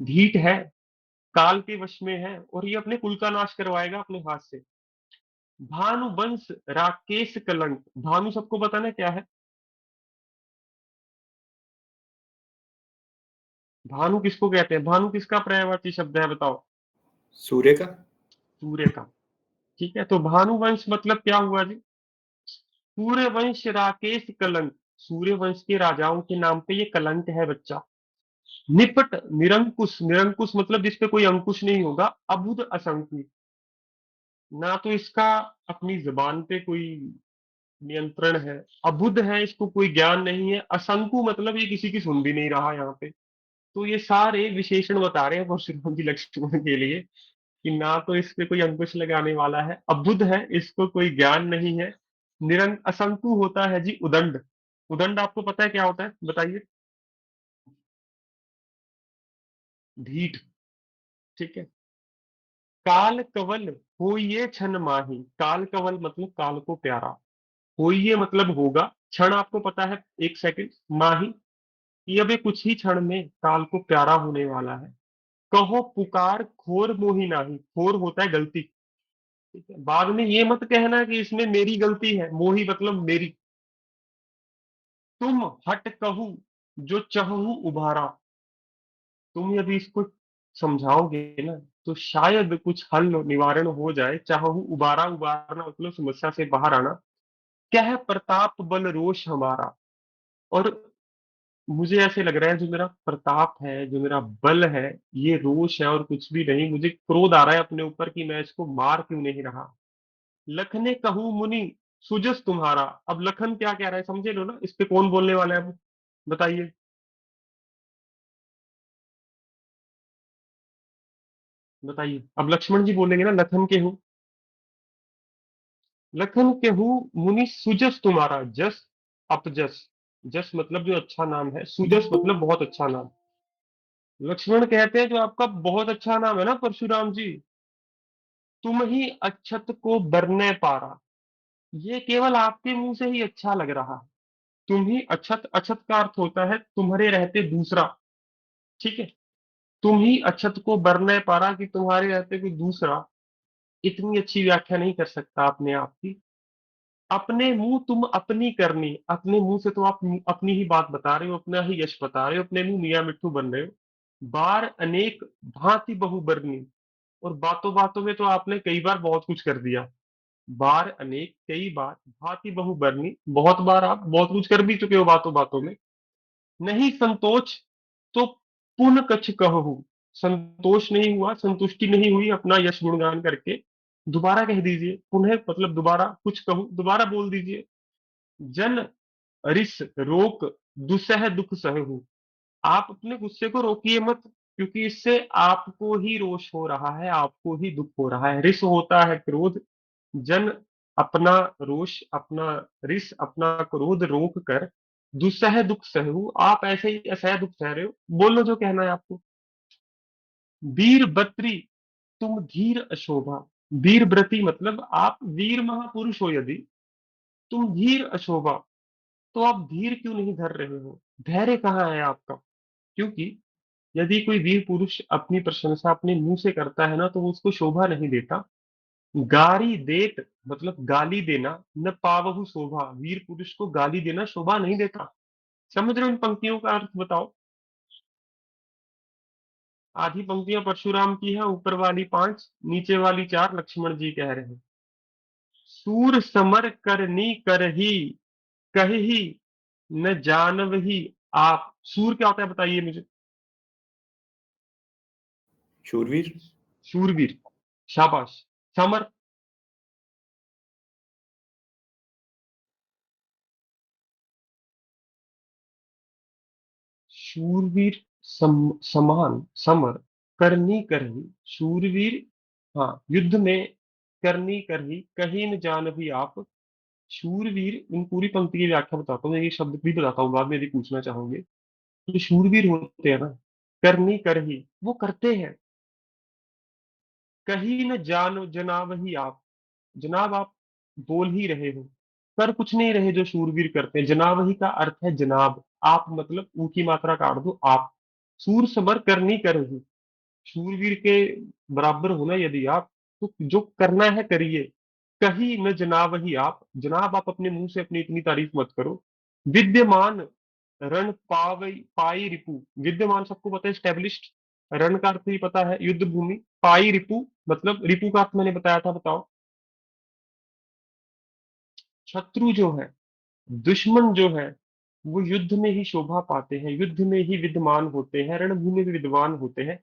ढीठ है, काल के वश में है, और ये अपने कुल का नाश करवाएगा अपने हाथ से। भानु वंश राकेश कलंक। भानु सबको पता ना क्या है? भानु किसको कहते हैं? भानु किसका पर्यायवाची शब्द है, बताओ? सूर्य का। सूर्य का। ठीक है, तो भानुवंश मतलब क्या हुआ जी? सूर्य वंश राकेश कलंक। सूर्य वंश के राजाओं के नाम पे ये कलंक है बच्चा। निपट निरंकुश। निरंकुश मतलब जिसपे कोई अंकुश नहीं होगा। अबुध असंख्य, ना तो इसका अपनी जबान पे कोई नियंत्रण है, अबुध है, इसको कोई ज्ञान नहीं है, असंकु मतलब ये किसी की सुन भी नहीं रहा यहाँ पे। तो ये सारे विशेषण बता रहे हैं परशुराम जी लक्ष्मण के लिए, कि ना तो इस पे कोई अंकुश लगाने वाला है, अबुध है, इसको कोई ज्ञान नहीं है। असंकु होता है जी उदंड। उदंड आपको पता है क्या होता है, बताइए? ढीठ। ठीक है। काल कवल हो ये क्षण माही। काल कवल मतलब काल को प्यारा। हो ये मतलब होगा, क्षण आपको पता है, एक सेकंड। माही, ये अभी कुछ ही क्षण में काल को प्यारा होने वाला है। कहो पुकार खोर मोहि नाही। खोर होता है गलती। ठीक है, बाद में ये मत कहना कि इसमें मेरी गलती है, मोही मतलब मेरी। तुम हट कहू जो चहु उभारा। तुम यदि इसको समझाओगे ना, तो शायद कुछ हल निवारण हो जाए। चहु उबारा, उबारना मतलब समस्या से बाहर आना। क्या है? प्रताप बल रोष हमारा। और मुझे ऐसे लग रहा है, जो मेरा प्रताप है, जो मेरा बल है, ये रोष है और कुछ भी नहीं। मुझे क्रोध आ रहा है अपने ऊपर कि मैं इसको मार क्यों नहीं रहा। लखने कहूँ मुनि सुजस तुम्हारा। अब लखन क्या कह रहा है, समझे लो ना, इस पे कौन बोलने वाला है अब, बताइए? बताइए, अब लक्ष्मण जी बोलेंगे ना, लखन के हूँ। लखन के हूँ मुनि सुजस तुम्हारा। जस अपजस। जस मतलब जो अच्छा नाम है, सुजस मतलब बहुत अच्छा नाम। लक्ष्मण कहते हैं जो आपका बहुत अच्छा नाम है ना परशुराम जी, तुम ही अक्षत को बरने पारा। ये केवल आपके मुंह से ही अच्छा लग रहा है। तुम ही अक्षत, अक्षत का अर्थ होता है तुम्हारे रहते दूसरा। ठीक है, तुम ही अक्षत को बरने पारा, कि तुम्हारे रहते कोई दूसरा। इतनी अच्छी व्याख्या नहीं कर सकता अपने आप की। अपने मुंह तुम अपनी करनी। अपने मुंह से तो आप अपनी ही बात बता रहे हो, अपना ही यश बता रहे हो, अपने मुंह मियां मिट्ठू बन रहे हो। बार अनेक भांति बहु बरनी। और बातों बातों में तो आपने कई बार बहुत कुछ कर दिया। बार अनेक, कई बार, भांति बहु बरनी, बहुत बार आप बहुत कुछ कर भी चुके हो बातों बातों में। नहीं संतोष तो पुन कछ कहूँ। संतोष नहीं हुआ, संतुष्टि नहीं हुई अपना यश गुणगान करके, दोबारा कह दीजिए। पुनः मतलब दोबारा, कुछ कहूँ दोबारा बोल दीजिए। जन रिस रोक दुसह दुख सहु। आप अपने गुस्से को रोकिए मत, क्योंकि इससे आपको ही रोष हो रहा है, आपको ही दुख हो रहा है। रिस होता है क्रोध। जन अपना रोष, अपना रिस, अपना क्रोध रोक कर दुस्सह दुख सहु। आप ऐसे ही असह दुख सह रहे हो, बोलो जो कहना है आपको। वीर बत्री तुम धीर अशोभा। वीर व्रती मतलब आप वीर महापुरुष हो, यदि तुम धीर अशोभा, तो आप धीर क्यों नहीं धर रहे हो? धैर्य कहाँ है आपका? क्योंकि यदि कोई वीर पुरुष अपनी प्रशंसा अपने मुंह से करता है ना, तो वो उसको शोभा नहीं देता। गारी देत मतलब गाली देना, न पावहु शोभा। वीर पुरुष को गाली देना शोभा नहीं देता। समझ रहे हो इन पंक्तियों का अर्थ, बताओ? आधी पंक्तियां परशुराम की है, ऊपर वाली 5, नीचे वाली 4 लक्ष्मण जी कह रहे हैं। सूर समर करनी करही, कही न जानवही आप। सूर क्या होता है बताइए मुझे। शूरवीर। शूरवीर, शाबाश। समर, शूरवीर, समान, समर, करनी करही, शूरवीर, हाँ युद्ध में, करनी करही, कहीं न जान भी आप। शूरवीर, इन पूरी पंक्ति की व्याख्या बताता हूँ, ये शब्द भी बताता हूँ बाद में यदि पूछना चाहोगे। जो शूरवीर होते हैं ना, करनी करही, वो करते हैं, कहीं न जान जनाब ही आप, जनाब आप बोल ही रहे हो, कर कुछ नहीं रहे जो शूरवीर करते हैं। जनाब ही का अर्थ है जनाब, आप मतलब ऊ की मात्रा काट दो आप। सूर समर करनी करही, शूरवीर के बराबर होना यदि आप, तो जो करना है करिए। कहीं न जनाब ही आप, जनाब आप अपने मुंह से अपनी इतनी तारीफ मत करो। विद्यमान रण पावई पाई रिपु, विद्यमान सबको पता है स्टेब्लिश्ड, रण का अर्थ ही पता है युद्ध भूमि, पाई रिपु मतलब रिपु का अर्थ मैंने बताया था, बताओ। शत्रु जो है, दुश्मन जो है, वो युद्ध में ही शोभा पाते हैं, युद्ध में ही विद्यमान होते हैं, रणभूमि में विद्वान होते हैं।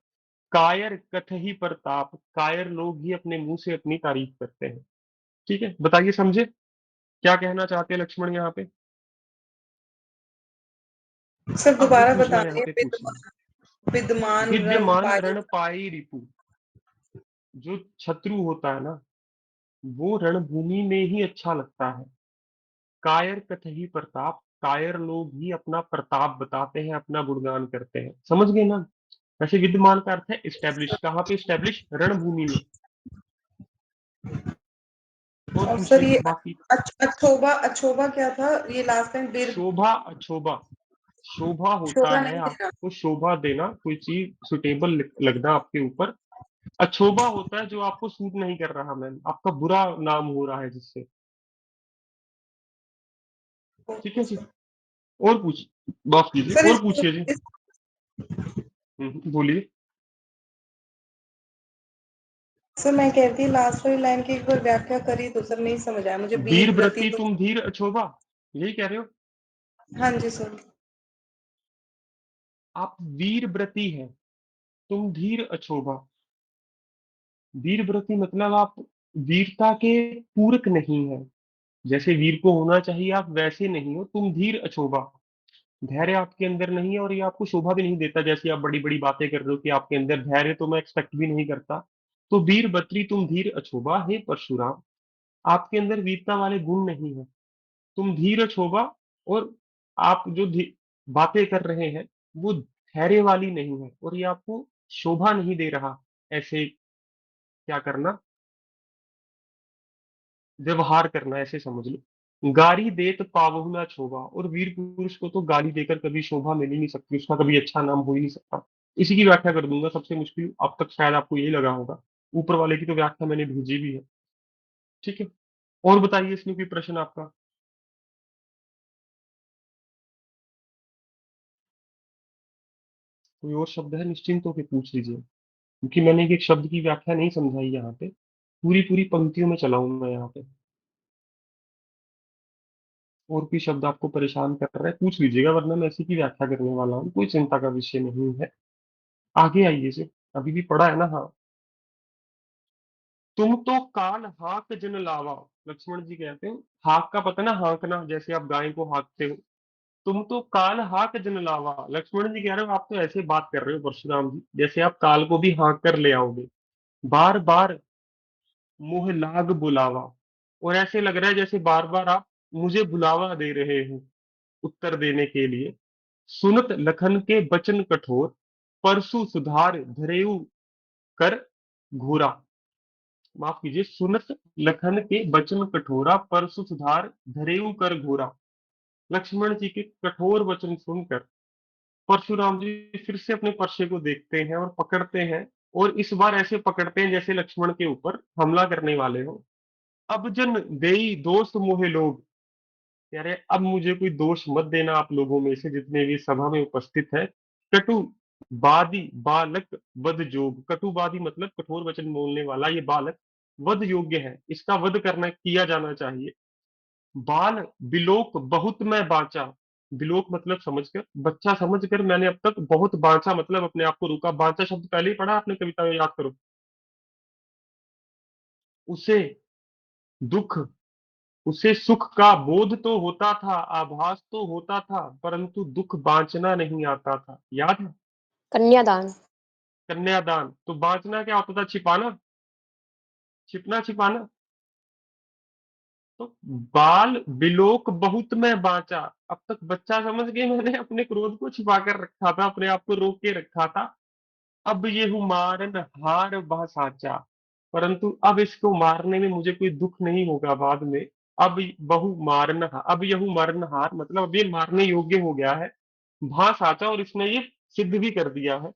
कायर कथ ही प्रताप, कायर लोग ही अपने मुंह से अपनी तारीफ करते हैं। ठीक है, बताइए समझे क्या कहना चाहते हैं लक्ष्मण यहाँ पे। सर अब जो दोबारा पूछना है यहाँ बताइए। पे पूछिए। विद्यमान रण विद्यमान पाई। रण पाई रिपु, जो शत्रु होता है ना, वो रणभूमि में ही अच्छा लगता है। कायर कथ ही प्रताप, कायर लोग ही अपना प्रताप बताते हैं, अपना गुणगान करते हैं। समझ गए ना। वैसे विद्यमान का अर्थ है स्टैब्लिश, कहाँ पे स्टैब्लिश, रणभूमि में। और और सर पूछिए ये बाकी। अछोबा, अछोबा क्या था ये लास्ट टाइम? बीर शोभा, अशोभा, शोभा होता शोभा है नहीं देना। आपको शोभा देना, कोई चीज सुटेबल लगना आपके ऊपर। अछोभा होता है जो आपको सूट नहीं कर रहा, मैम आपका बुरा नाम हो रहा है जिससे। ठीक ओके है जी। सर। और पूछ, माफ कीजिए, सर और पूछिए जी। बोलिए। सर मैं कह रही थी लास्ट वाली लाइन की एक बार व्याख्या करी तो सर नहीं समझ आया मुझे। वीर वीर व्रति व्रति तो। तुम धीर अछोभा, यही कह रहे हो हाँ जी सर। आप। वीर व्रति है, तुम धीर अछोभा। वीर व्रति मतलब आप वीरता के पूरक नहीं है, जैसे वीर को होना चाहिए आप वैसे नहीं हो। तुम धीर अछोभा, धैर्य आपके अंदर नहीं है, और ये आपको शोभा भी नहीं देता। जैसे आप बड़ी बड़ी बातें कर रहे हो कि आपके अंदर धैर्य, तो मैं एक्सपेक्ट भी नहीं करता। तो वीर बत्री तुम धीर अछोभा, हे परशुराम, आपके अंदर वीरता वाले गुण नहीं है, तुम धीर अछोभा। और आप जो बातें कर रहे हैं वो धैर्य वाली नहीं है, और ये आपको शोभा नहीं दे रहा ऐसे क्या करना, व्यवहार करना, ऐसे समझ लो। गारी देत पावहु ना शोभा, और वीर पुरुष को तो गाली देकर कभी शोभा मिल ही नहीं सकती, उसका कभी अच्छा नाम हो ही नहीं सकता। इसी की व्याख्या कर दूंगा, सबसे मुश्किल अब तक शायद आपको यही लगा होगा। ऊपर वाले की तो व्याख्या मैंने भेजी भी है। ठीक है, और बताइए इसमें कोई प्रश्न आपका। कोई और शब्द है निश्चिंत होकर पूछ लीजिए, क्योंकि मैंने एक शब्द की व्याख्या नहीं समझाई यहाँ पे, पूरी पूरी पंक्तियों में चला हूं मैं यहाँ पे। और कोई शब्द आपको परेशान कर रहा है पूछ लीजिएगा, वरना मैं इसी की व्याख्या करने वाला हूँ, कोई चिंता का विषय नहीं है। आगे आइए से, अभी भी पढ़ा है ना। हाँ, तुम तो काल हाक जन लावा, लक्ष्मण जी कहते हैं, हाक का पता ना, हाँकना, जैसे आप गाय को हाँकते हो। तुम तो काल हाक जन लावा, लक्ष्मण जी कह रहे हो आप तो ऐसे बात कर रहे हो परशुराम जी, जैसे आप काल को भी हाँक कर ले आओगे। बार बार मोह लाग बुलावा, और ऐसे लग रहा है जैसे बार बार आप मुझे बुलावा दे रहे हो उत्तर देने के लिए। सुनत लखन के बचन कठोर, परसु सुधार धरेऊ कर घूरा। माफ कीजिए, सुनत लखन के बचन कठोरा, परसु सुधार धरेऊ कर घूरा। लक्ष्मण जी के कठोर वचन सुनकर परशुराम जी फिर से अपने परसे को देखते हैं और पकड़ते हैं, और इस बार ऐसे पकड़ते हैं जैसे लक्ष्मण के ऊपर हमला करने वाले हो। अब जन देई दोस्त मोहे लोग, कह रहे अब मुझे कोई दोष मत देना आप लोगों में से जितने भी सभा में उपस्थित है। कटु बादी बालक बद जोग, कटुवादी मतलब कठोर वचन बोलने वाला ये बालक वध योग्य है, इसका वध करना किया जाना चाहिए। बाल बिलोक बहुत मैं बांचा, बिलोक मतलब समझकर, बच्चा समझकर मैंने अब तक बहुत बांचा मतलब अपने आप को रोका। बांचा शब्द पहले ही पढ़ा आपने कविता में, याद करो। उसे दुख, उसे सुख का बोध तो होता था, आभास तो होता था, परंतु दुख बांचना नहीं आता था। याद है? कन्यादान। कन्यादान। तो बांचना क्या होता था? छिपाना, छिपना, छिपाना। तो बाल बिलोक बहुत मैं बांचा, अब तक बच्चा समझ गए मैंने अपने क्रोध को छिपा कर रखा था, अपने आप को रोक के रखा था। अब ये हूँ मारन हार बह साचा, परंतु अब इसको मारने में मुझे कोई दुख नहीं होगा बाद में। अब बहु मारन, अब यहू मरण हार मतलब अब ये मारने योग्य हो गया है। भा साचा, और इसने ये सिद्ध भी कर दिया है।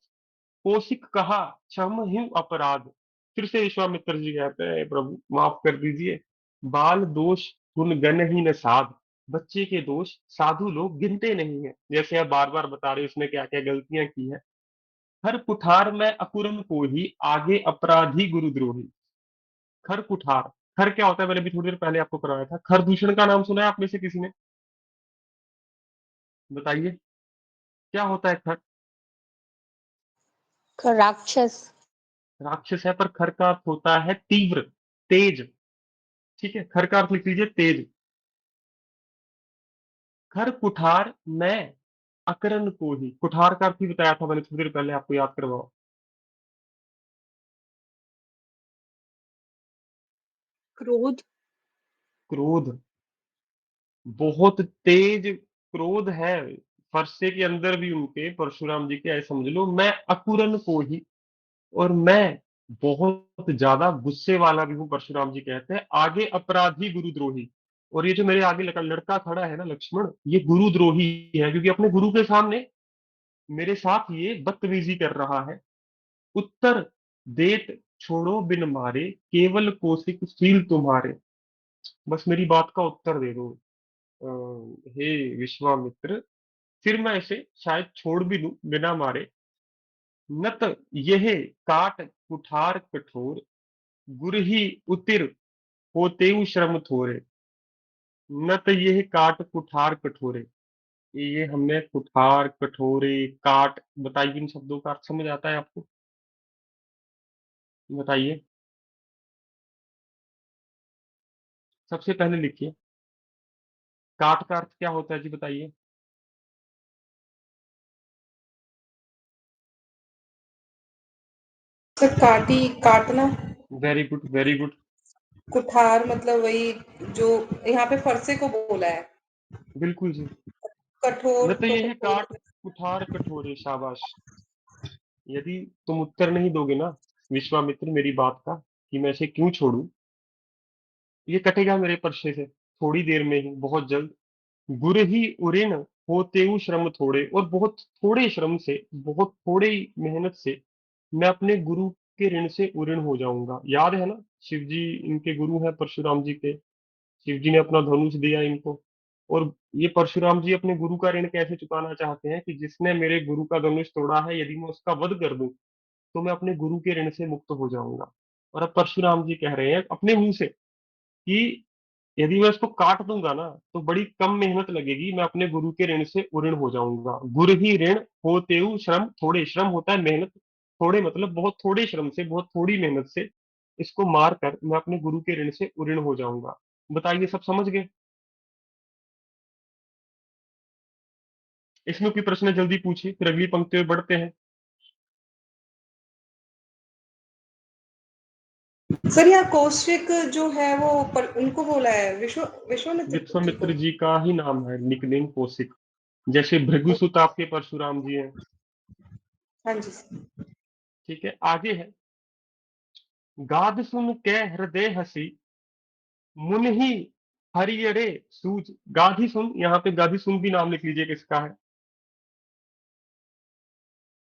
कौशिक कहा क्षम हूँ अपराध, फिर से विश्वामित्र जी कहते हैं प्रभु माफ कर दीजिए। बाल दोष गुण गण ही न साध, बच्चे के दोष साधु लोग गिनते नहीं है। जैसे आप बार बार बता रहे हो उसने क्या क्या गलतियां की है। खर कुठार में अकुरन को ही, आगे अपराधी गुरुद्रोही। खर कुठार, खर क्या होता है मैंने भी थोड़ी देर पहले आपको कराया था। खर दूषण का नाम सुना है आप में से किसी ने? बताइए क्या होता है खर? राक्षस। राक्षस है, पर खर का अर्थ होता है तीव्र, तेज। ठीक है, खर का अर्थ लिख लीजिए तेज। खर कुठार में अकरन को ही, कुठार का अर्थ ही बताया था मैंने थोड़ी देर पहले, आपको याद करवाओ। क्रोध। क्रोध, बहुत तेज क्रोध है फरसे के अंदर भी उनके, परशुराम जी के, ऐसे समझ लो। मैं अकुरन को ही, और मैं बहुत ज्यादा गुस्से वाला भी हूँ, परशुराम जी कहते हैं। आगे अपराधी गुरुद्रोही, और ये जो मेरे आगे लड़का खड़ा है ना लक्ष्मण, ये गुरुद्रोही है, क्योंकि अपने गुरु के सामने मेरे साथ ये बदतमीजी कर रहा है। उत्तर देत छोड़ो बिन मारे, केवल कौशिक शील तुम्हारे। बस मेरी बात का उत्तर दे दो हे विश्वामित्र, फिर मैं इसे शायद छोड़ भी दूं बिना मारे। नत यह काट कुठार कठोर, गुर ही उतिर होते श्रम थोरे। नत यह काट कुठार कठोरे, ये हमने कुठार कठोरे काट, बताइए इन शब्दों का अर्थ समझ आता है आपको? बताइए, सबसे पहले लिखिए काट का अर्थ क्या होता है जी, बताइए। सर काटी, काटना। Very good, very good. कुठार मतलब वही जो यहाँ पे फरसे को बोला है। बिल्कुल जी। कठोर न तो तो ये है कठोर। काट कुठार कठोरे, शाबाश। यदि तुम उत्तर नहीं दोगे ना विश्वामित्र मेरी बात का, कि मैं इसे क्यों छोड़ूं, ये कटेगा मेरे परसे से थोड़ी देर में ही, बहुत जल्द। गुर ही उऋण होतेउ श्रम थोड़े, और बहुत थोड़े श्रम से, बहुत थोड़े ही मेहनत से मैं अपने गुरु के ऋण से उऋण हो जाऊंगा। याद है ना, शिव जी इनके गुरु हैं परशुराम जी के, शिव जी ने अपना धनुष दिया इनको। और ये परशुराम जी अपने गुरु का ऋण कैसे चुकाना चाहते हैं कि जिसने मेरे गुरु का धनुष तोड़ा है, यदि मैं उसका वध कर दूं तो मैं अपने गुरु के ऋण से मुक्त हो जाऊंगा। और अब परशुराम जी कह रहे हैं अपने मुंह से कि यदि मैं इसको काट दूंगा ना तो बड़ी कम मेहनत लगेगी, मैं अपने गुरु के ऋण से उऋण हो जाऊंगा। गुर ही ऋण होतेउ श्रम थोड़े, श्रम होता है मेहनत, थोड़े मतलब बहुत थोड़े श्रम से, बहुत थोड़ी मेहनत से इसको मार कर मैं अपने गुरु के ऋण से उऋण हो जाऊंगा। बताइए सब समझ गए? इसमें कोई प्रश्न जल्दी पूछिए, फिर अगली पंक्ति में बढ़ते हैं। सर यहाँ कौशिक जो है वो उनको बोला है, विश्वामित्र जी को। विश्वामित्र जी का ही नाम है निकनेम कौशिक, जैसे भृगुसुत आपके परशुराम जी हैं। हाँ जी सर। ठीक है, आगे है। गाद सुन के हृदय हसी, मुनि हरियरे सूझ। गाधी सुन, यहाँ पे गाधी सुन भी नाम लिख लीजिए किसका है,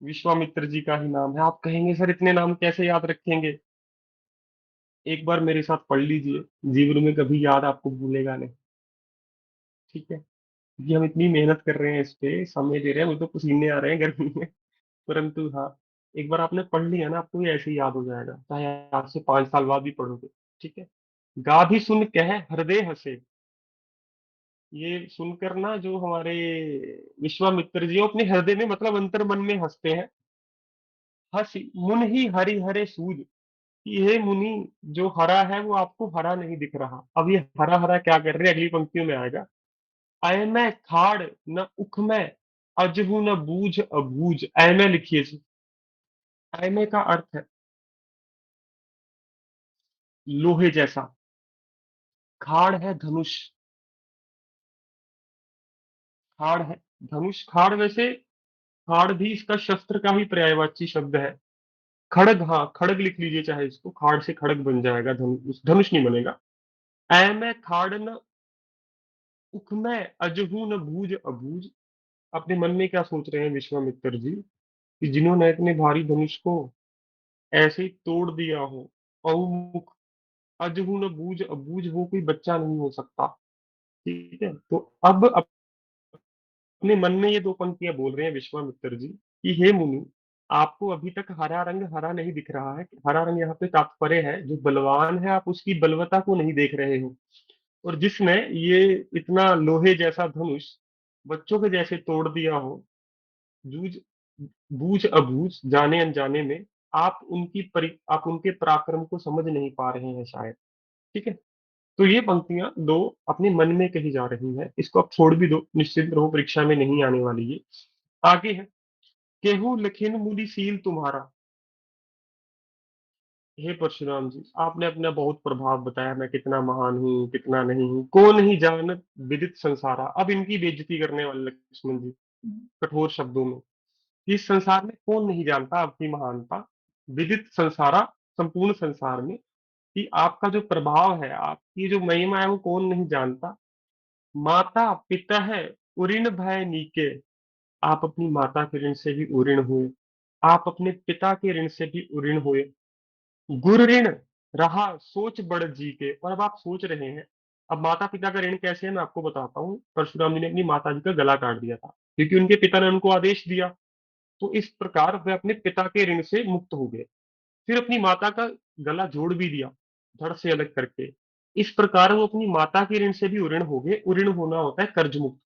विश्वामित्र जी का ही नाम है। आप कहेंगे सर इतने नाम कैसे याद रखेंगे? एक बार मेरे साथ पढ़ लीजिए, जीवन में कभी याद आपको भूलेगा नहीं। ठीक है, क्योंकि हम इतनी मेहनत कर रहे हैं इस पे, समय दे रहे हैं, मुझे तो पसीने आ रहे हैं गर्मी में। परंतु हाँ, एक बार आपने पढ़ लिया ना आपको ये ऐसे ही याद हो जाएगा, चाहे आज से 5 साल बाद भी पढ़ोगे। ठीक है। गाधी सुन कह हृदय हसे, ये सुनकर ना जो हमारे विश्वामित्र जी, वो अपने हृदय में मतलब अंतर मन में हंसते हैं। हंसी मुन ही हरि हरे सूझ, कि हे मुनि, जो हरा है वो आपको हरा नहीं दिख रहा। अब ये हरा हरा क्या कर रहे हैं, अगली पंक्तियों में आएगा। अय मैं खाड़ न उख में, अजहू न बूझ अबूझ। अय में लिखिए जी। अय में का अर्थ है लोहे जैसा, खाड़ है धनुष, खाड़ है धनुष। खाड़ वैसे, खाड़ भी इसका शस्त्र का ही पर्यायवाची शब्द है। खड़ग, हाँ खड़ग लिख लीजिए चाहे इसको, खाड़ से खड़ग बन जाएगा, धनुष धनुष नहीं बनेगा। ऐ में खाड़ न उख में, अजहू न बूझ अबूझ। अपने मन में क्या सोच रहे हैं विश्वामित्र जी, कि जिन्होंने इतने भारी धनुष को ऐसे ही तोड़ दिया हो, औमुख, अजहू न बूझ अबूझ, वो कोई बच्चा नहीं हो सकता। ठीक है, तो अब अपने मन में ये दो पंक्तियां बोल रहे हैं विश्वामित्र जी, कि हे मुनि, आपको अभी तक हरा रंग हरा नहीं दिख रहा है। हरा रंग यहाँ पे तात्पर्य है जो बलवान है, आप उसकी बलवता को नहीं देख रहे हो। और जिसने ये इतना लोहे जैसा धनुष बच्चों के जैसे तोड़ दिया हो, जूझ बूझ अबूझ, जाने अनजाने में, आप उनके पराक्रम को समझ नहीं पा रहे हैं शायद। ठीक है, तो ये पंक्तियां दो अपने मन में कही जा रही हैं, इसको आप छोड़ भी दो, निश्चित रहो परीक्षा में नहीं आने वाली ये। आगे है, केहू लखिन मुनि सील तुम्हारा। हे परशुराम जी, आपने अपना बहुत प्रभाव बताया, मैं कितना महान हूँ कितना नहीं हूँ, कौन ही जानत विदित संसारा। अब इनकी बेइज्जती करने वाले लक्ष्मण जी कठोर शब्दों में, इस संसार में कौन नहीं जानता आपकी महानता। विदित संसारा, संपूर्ण संसार में, कि आपका जो प्रभाव है, आपकी जो महिमा है, वो कौन नहीं जानता। माता पिता है उऋण भय नीके, आप अपनी माता के ऋण से भी उऋण हुए, आप अपने पिता के ऋण से भी उऋण हुए। गुरु ऋण रहा सोच बढ़ जी के, और अब आप सोच रहे हैं। अब माता पिता का ऋण कैसे है मैं आपको बताता हूँ। परशुराम जी ने अपनी माता जी का गला काट दिया था, क्योंकि उनके पिता ने उनको आदेश दिया। तो इस प्रकार वे अपने पिता के ऋण से मुक्त हो गए। फिर अपनी माता का गला जोड़ भी दिया, धड़ से अलग करके। इस प्रकार वो अपनी माता के ऋण से भी उऋण हो गए। उऋण होना होता है कर्ज मुक्त।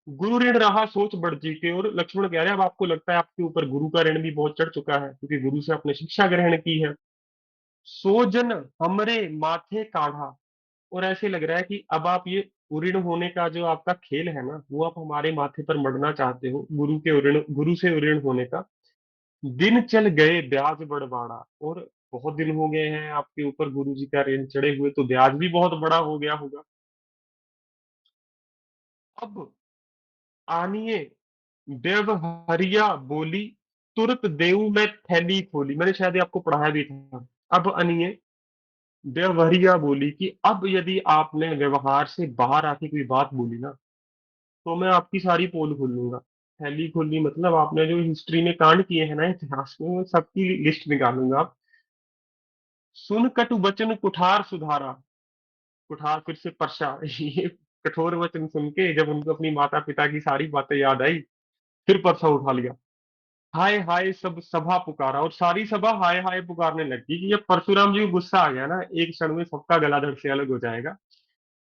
गुरु ऋण रहा सोच बढ़ जी के, और लक्ष्मण कह रहे हैं अब आपको लगता है आपके ऊपर गुरु का ऋण भी बहुत चढ़ चुका है, क्योंकि गुरु से आपने शिक्षा ग्रहण की है। सोजन हमरे माथे काढ़ा, और ऐसे लग रहा है कि अब आप ये उऋण होने का जो आपका खेल है ना, वो आप हमारे माथे पर मढ़ना चाहते हो, गुरु से उऋण होने का। दिन चल गए ब्याज बढ़ बाड़ा, और बहुत दिन हो गए हैं आपके ऊपर गुरु जी का ऋण चढ़े हुए, तो ब्याज भी बहुत बड़ा हो गया होगा। अब आनिए व्यवहरिया बोली, तुरत देऊ मैं थैली खोली। मैंने शायद ये आपको पढ़ाया भी था। अब अनिए व्यवहरिया बोली, कि अब यदि आपने व्यवहार से बाहर आके कोई बात बोली ना, तो मैं आपकी सारी पोल खोल लूंगा। थैली खोलनी मतलब आपने जो हिस्ट्री में कांड किए हैं ना इतिहास में, वो सबकी लिस्ट निकालूंगा। सुन कटु वचन कुठार सुधारा, कुठार फिर से परछा ये कठोर वचन सुन के जब उनको अपनी माता पिता की सारी बातें याद आई, फिर परछा उठा लिया। हाय हाय सब सभा पुकारा, और सारी सभा हाय हाय पुकारने लगी, कि जब परशुराम जी को गुस्सा आ गया ना, एक क्षण में सबका गला धड़ से अलग हो जाएगा।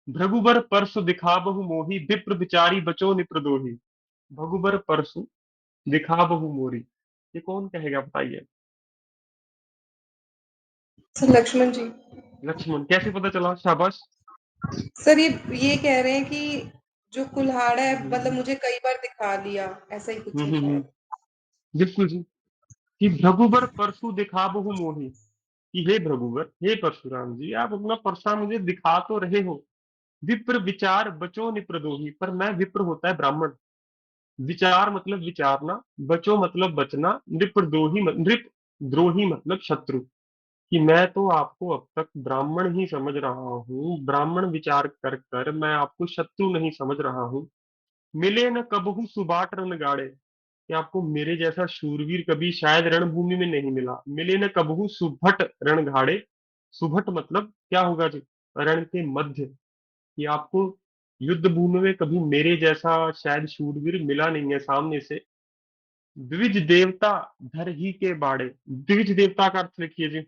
भृगुबर परसु दिखाबहु मोही, विप्र विचारी बचो निप्रदोही। भगुबर परसु दिखाबहु मोरी, ये कौन कहेगा बताइए। सर लक्ष्मण जी। लक्ष्मण, कैसे पता चला, शाबाश। सर ये कह रहे हैं कि जो कुल्हाड़ा है मतलब हम्म मुझे कई बार दिखा लिया, ऐसा ही कुछ है शायद। बिल्कुल जी, कि भृगुबर परसु दिखाबहु मोही, कि हे भृगुवर, हे परशुराम जी, आप अपना परसा मुझे दिखा तो रहे हो। विप्र विचार बचो निप्रदोही, पर मैं, विप्र होता है ब्राह्मण, विचार मतलब विचारना, बचो मतलब बचना, नृप द्रोही मतलब शत्रु, कि मैं तो आपको अब तक ब्राह्मण ही समझ रहा हूँ, ब्राह्मण विचार कर कर मैं आपको शत्रु नहीं समझ रहा हूँ। मिले न कबहू सुबाट रन गाड़े, कि आपको मेरे जैसा शूरवीर कभी शायद रणभूमि में नहीं मिला। मिले न कबहू सुभट रण घाड़े, सुभट मतलब क्या होगा जी, रण के मध्य, कि आपको युद्ध भूमि में कभी मेरे जैसा शायद शूरवीर मिला नहीं है सामने से। द्विज देवता धर ही के बाड़े, द्विज देवता का अर्थ लिखिए जी।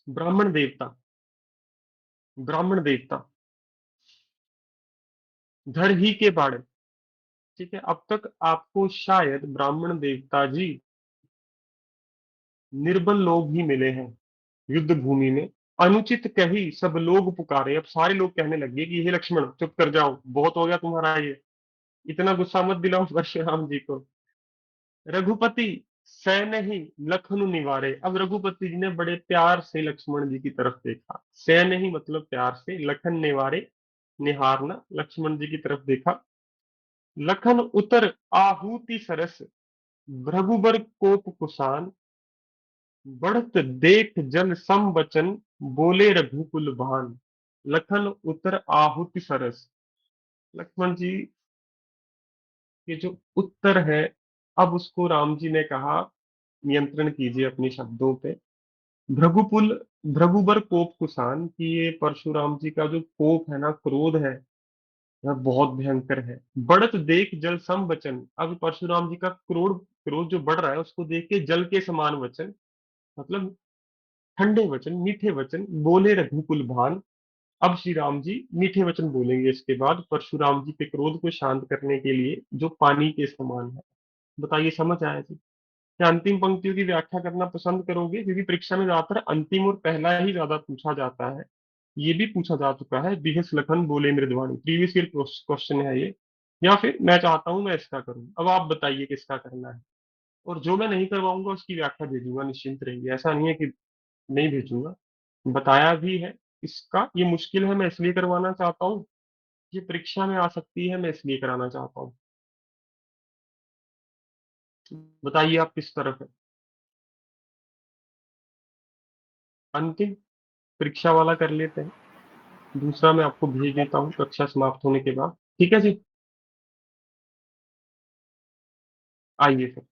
ब्राह्मण देवता, ब्राह्मण देवता, धड़ ही के बाड़े। ठीक है, अब तक आपको शायद ब्राह्मण देवता जी निर्बल लोग ही मिले हैं युद्ध भूमि में। अनुचित कही सब लोग पुकारे, अब सारे लोग कहने लगे कि हे लक्ष्मण चुप कर जाओ, बहुत हो गया तुम्हारा ये, इतना गुस्सा मत दिलाओ परशुराम जी को। रघुपति सैन्य ही लखन निवारे, अब रघुपति जी ने बड़े प्यार से लक्ष्मण जी की तरफ देखा। सैन्य ही मतलब प्यार से, लखन निवारे निहारना, लक्ष्मण जी की तरफ देखा। लखन उतर आहूति सरस, भृगुबर कोप कुसान, बढ़त देख जल सम बचन, बोले रघुकुल भान। लखन उतर आहुति सरस, लक्ष्मण जी के जो उत्तर है, अब उसको राम जी ने कहा नियंत्रण कीजिए अपने शब्दों पे। भृगुकुल, भृगुबर कोप कुसान, कि ये परशुराम जी का जो कोप है ना, क्रोध है, वह बहुत भयंकर है। बढ़त देख जल सम वचन, अब परशुराम जी का क्रोध क्रोध जो बढ़ रहा है उसको देख के जल के समान वचन, मतलब ठंडे वचन, मीठे वचन, बोले रघुकुल भान। अब श्री राम जी मीठे वचन बोलेंगे इसके बाद परशुराम जी के क्रोध को शांत करने के लिए, जो पानी के समान है। बताइए समझ आया जी? क्या अंतिम पंक्तियों की व्याख्या करना पसंद करोगे? क्योंकि परीक्षा में ज्यादातर अंतिम और पहला ही ज्यादा पूछा जाता है। ये भी पूछा जा चुका है, बिहस लखन बोले मृदवाणी, प्रीवियस ईयर क्वेश्चन है ये। या फिर मैं चाहता हूं मैं इसका करूं, अब आप बताइए किसका करना है। और जो मैं नहीं करवाऊंगा उसकी व्याख्या भेजूंगा, निश्चिंत रहिए, ऐसा नहीं है कि नहीं भेजूंगा। बताया भी है। इसका ये मुश्किल है मैं इसलिए करवाना चाहता हूँ, ये परीक्षा में आ सकती है मैं इसलिए कराना चाहता हूँ। बताइए आप किस तरफ है? अंतिम परीक्षा वाला कर लेते हैं, दूसरा मैं आपको भेज देता हूँ कक्षा समाप्त होने के बाद। ठीक है जी, आइए फिर।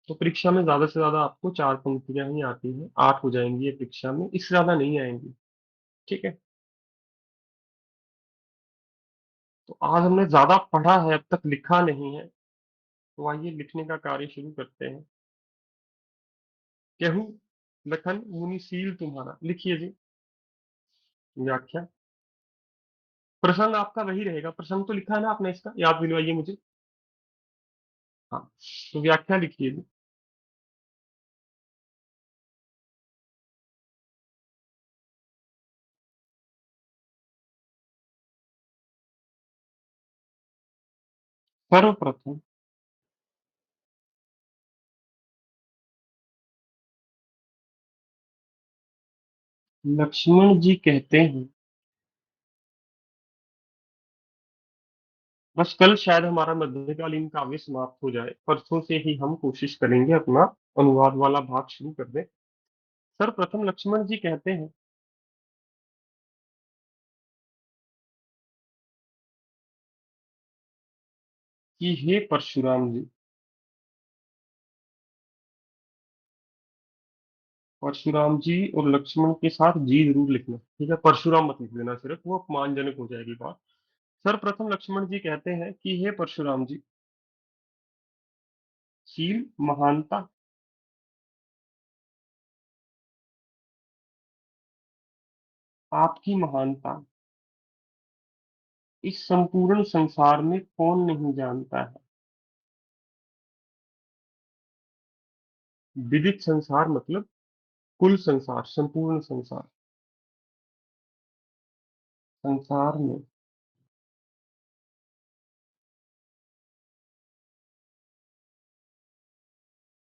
तो परीक्षा में ज्यादा से ज्यादा आपको 4 पंक्तियां ही आती हैं, 8 हो जाएंगी ये परीक्षा में, इससे ज्यादा नहीं आएंगी। ठीक है, तो आज हमने ज्यादा पढ़ा है, अब तक लिखा नहीं है, तो आइए लिखने का कार्य शुरू करते हैं। केहू लखन मुनिशील तुम्हारा, लिखिए जी व्याख्या। प्रसंग आपका वही रहेगा, प्रसंग तो लिखा है ना आपने, इसका याद दिलवाइए मुझे। हाँ, तो व्याख्या लिखिए जी। सर्वप्रथम लक्ष्मण जी कहते हैं, बस कल शायद हमारा मध्यकालीन काव्य समाप्त हो जाए, परसों से ही हम कोशिश करेंगे अपना अनुवाद वाला भाग शुरू कर दें। सर्वप्रथम लक्ष्मण जी कहते हैं कि हे परशुराम जी, परशुराम जी और लक्ष्मण के साथ जी जरूर लिखना, ठीक है, परशुराम मत लिख देना, सिर्फ वो अपमानजनक हो जाएगी बात। सर्वप्रथम लक्ष्मण जी कहते हैं कि हे परशुराम जी, शील महानता, आपकी महानता इस संपूर्ण संसार में कौन नहीं जानता है। विदित संसार मतलब कुल संसार, संपूर्ण संसार, संसार में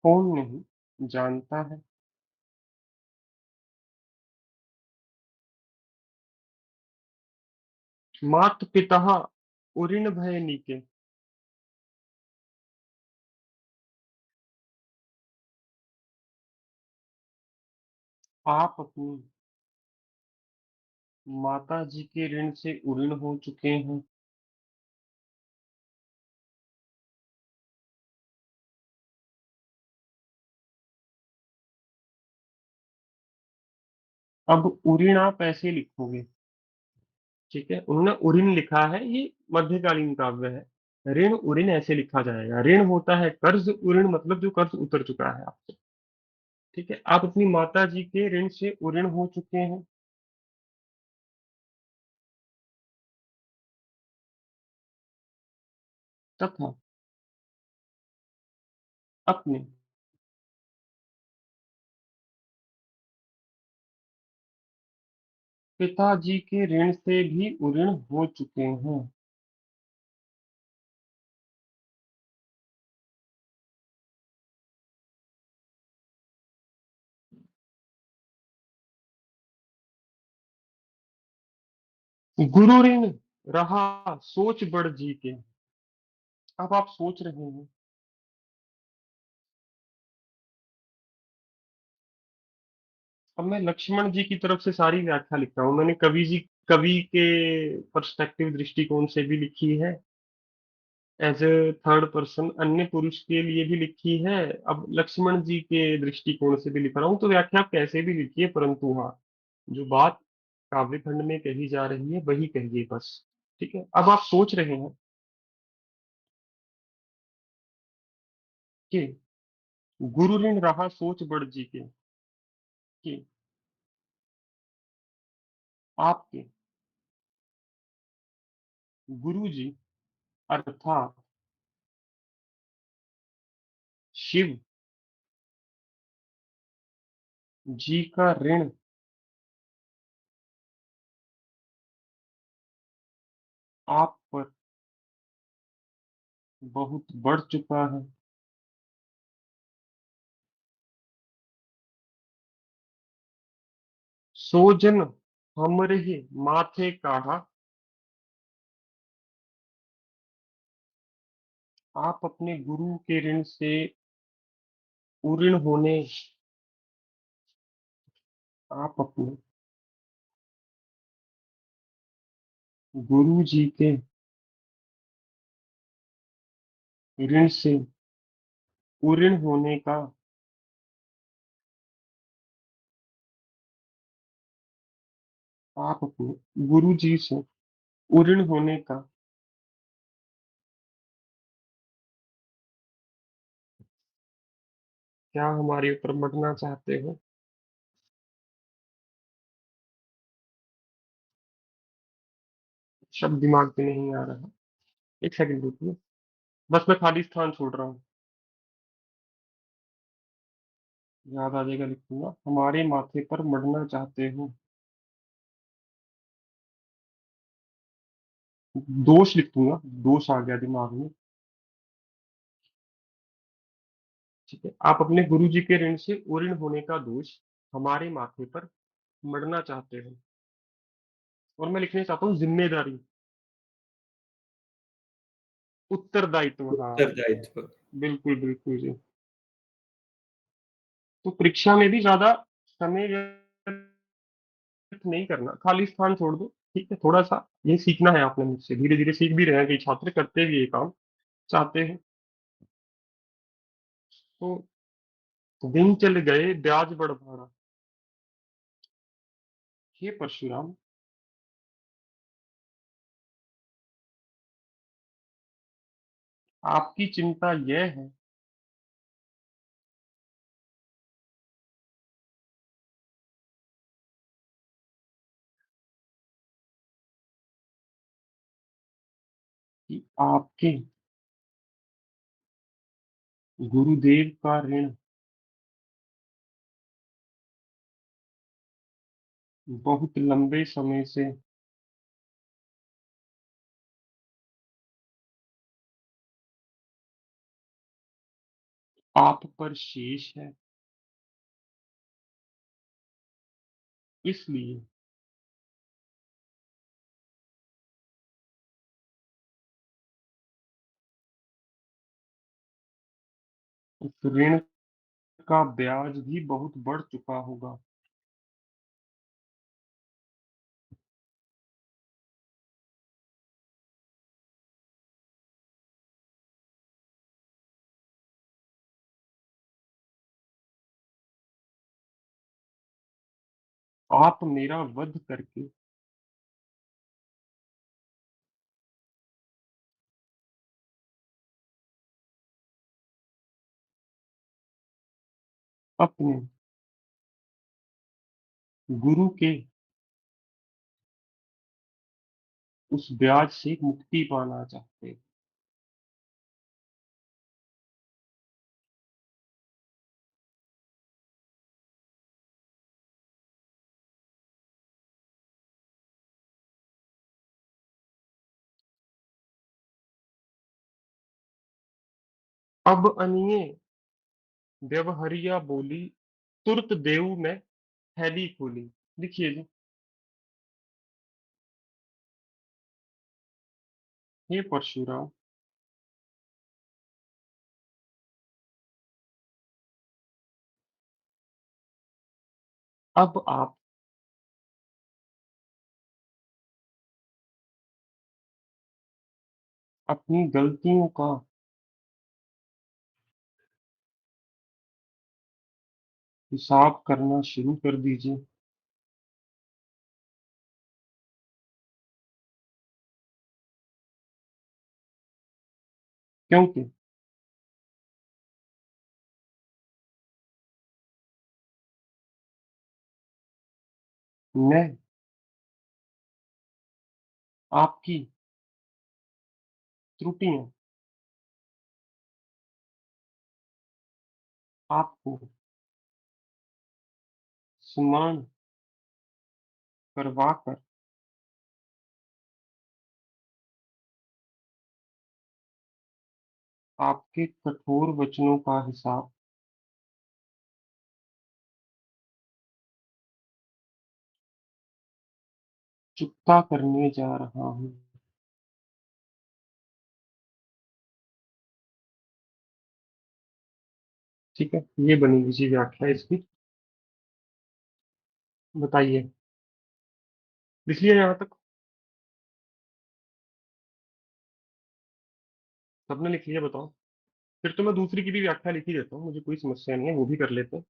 कौन नहीं जानता है। मात पिता उऋण भय नीके, आप अपनी माता जी के ऋण से उऋण हो चुके हैं। अब उऋण आप ऐसे लिखोगे, ठीक है, उन्होंने उऋण लिखा है, ये मध्यकालीन काव्य है, ऋण उऋण ऐसे लिखा जाएगा। ऋण होता है कर्ज, उऋण मतलब जो कर्ज उतर चुका है आपसे। ठीक है, आप अपनी माता जी के ऋण से उऋण हो चुके हैं। तथा अपने पिताजी के ऋण से भी उऋण हो चुके हैं। गुरु ऋण रहा सोच बढ़ जी के। अब आप सोच रहे हैं, अब मैं लक्ष्मण जी की तरफ से सारी व्याख्या लिख रहा हूँ। मैंने कवि के पर्सपेक्टिव दृष्टिकोण से भी लिखी है, एज ए थर्ड पर्सन अन्य पुरुष के लिए भी लिखी है, अब लक्ष्मण जी के दृष्टिकोण से भी लिख रहा हूँ। तो व्याख्या आप कैसे भी लिखिए, परंतु हाँ, जो बात काव्य खंड में कही जा रही है वही कहिए बस। ठीक है, अब आप सोच रहे हैं कि गुरु ऋण रहा सोच बढ़ जी के, कि आपके गुरु जी अर्थात शिव जी का ऋण आप पर बहुत बढ़ चुका है। सोजन हमरे माथे काढ़ा। आप अपने गुरु के ऋण से उऋण होने, आप अपने गुरु जी के ऋण से उऋण होने का, आप अपने गुरु जी से उऋण होने का क्या हमारे ऊपर मरना चाहते हो? शब्द दिमाग में नहीं आ रहा। एक सेकंड रुकिए, बस मैं खाली स्थान छोड़ रहा हूँ, याद आ जाएगा लिखूंगा। हमारे माथे पर मरना चाहते हो, दोष लिख दूंगा, दोष आ गया दिमाग में। ठीक है, आप अपने गुरु जी के ऋण से उऋण होने का दोष हमारे माथे पर मढ़ना चाहते हो। और मैं लिखना चाहता हूँ जिम्मेदारी, उत्तरदायित्व। हाँ, उत्तरदायित्व। बिल्कुल बिल्कुल जी। तो परीक्षा में भी ज्यादा समय व्यर्थ नहीं करना, खाली स्थान छोड़ दो। ठीक है, थोड़ा सा ये सीखना है आपने मुझसे, धीरे धीरे सीख भी रहे हैं, कई छात्र करते भी ये काम चाहते हैं। तो दिन चल गए ब्याज बढ़ भाड़ा। हे परशुराम, आपकी चिंता यह है कि आपके गुरुदेव का ऋण बहुत लंबे समय से आप पर शेष है, इसलिए उस ऋण का ब्याज भी बहुत बढ़ चुका होगा। आप मेरा वध करके अपने गुरु के उस ब्याज से मुक्ति पाना चाहते हैं। अब अनिये व्यवहरिया बोली, तुरत देऊ में थैली खोली। लिखिए जी। हे परशुराम, अब आप अपनी गलतियों का हिसाब करना शुरू कर दीजिए, क्योंकि मैं आपकी त्रुटियां आपको स्मरण करवा कर आपके कठोर वचनों का हिसाब चुकता करने जा रहा हूँ। ठीक है, ये बनेगी जी व्याख्या इसकी। बताइए, लिख लिया यहाँ तक? सबने लिख लिया? बताओ। फिर तो मैं दूसरी की भी व्याख्या लिख ही देता हूँ, मुझे कोई समस्या नहीं है, वो भी कर लेते हैं।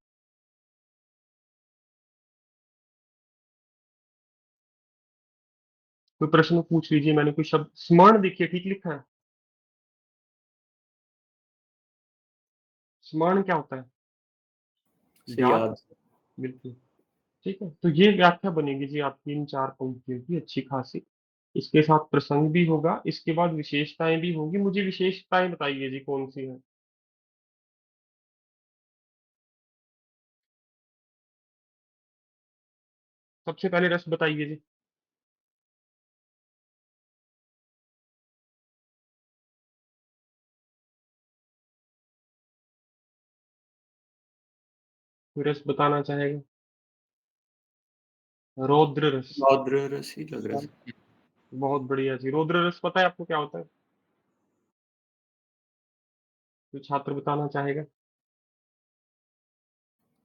कोई प्रश्न पूछ लीजिए। मैंने कोई शब्द स्मरण, देखिए ठीक लिखा है। स्मरण क्या होता है? से याद। याद। बिल्कुल। ठीक है, तो ये व्याख्या बनेगी जी आपकी इन 4 पंक्तियों की अच्छी खासी। इसके साथ प्रसंग भी होगा, इसके बाद विशेषताएं भी होगी। मुझे विशेषताएं बताइए जी, कौन सी है? सबसे पहले रस बताइए जी। कोई रस बताना चाहेगा? रौद्र रस। रौद्र रस ही लग रहा है। बहुत बढ़िया जी। रौद्र रस पता है आपको क्या होता है? कोई छात्र बताना चाहेगा?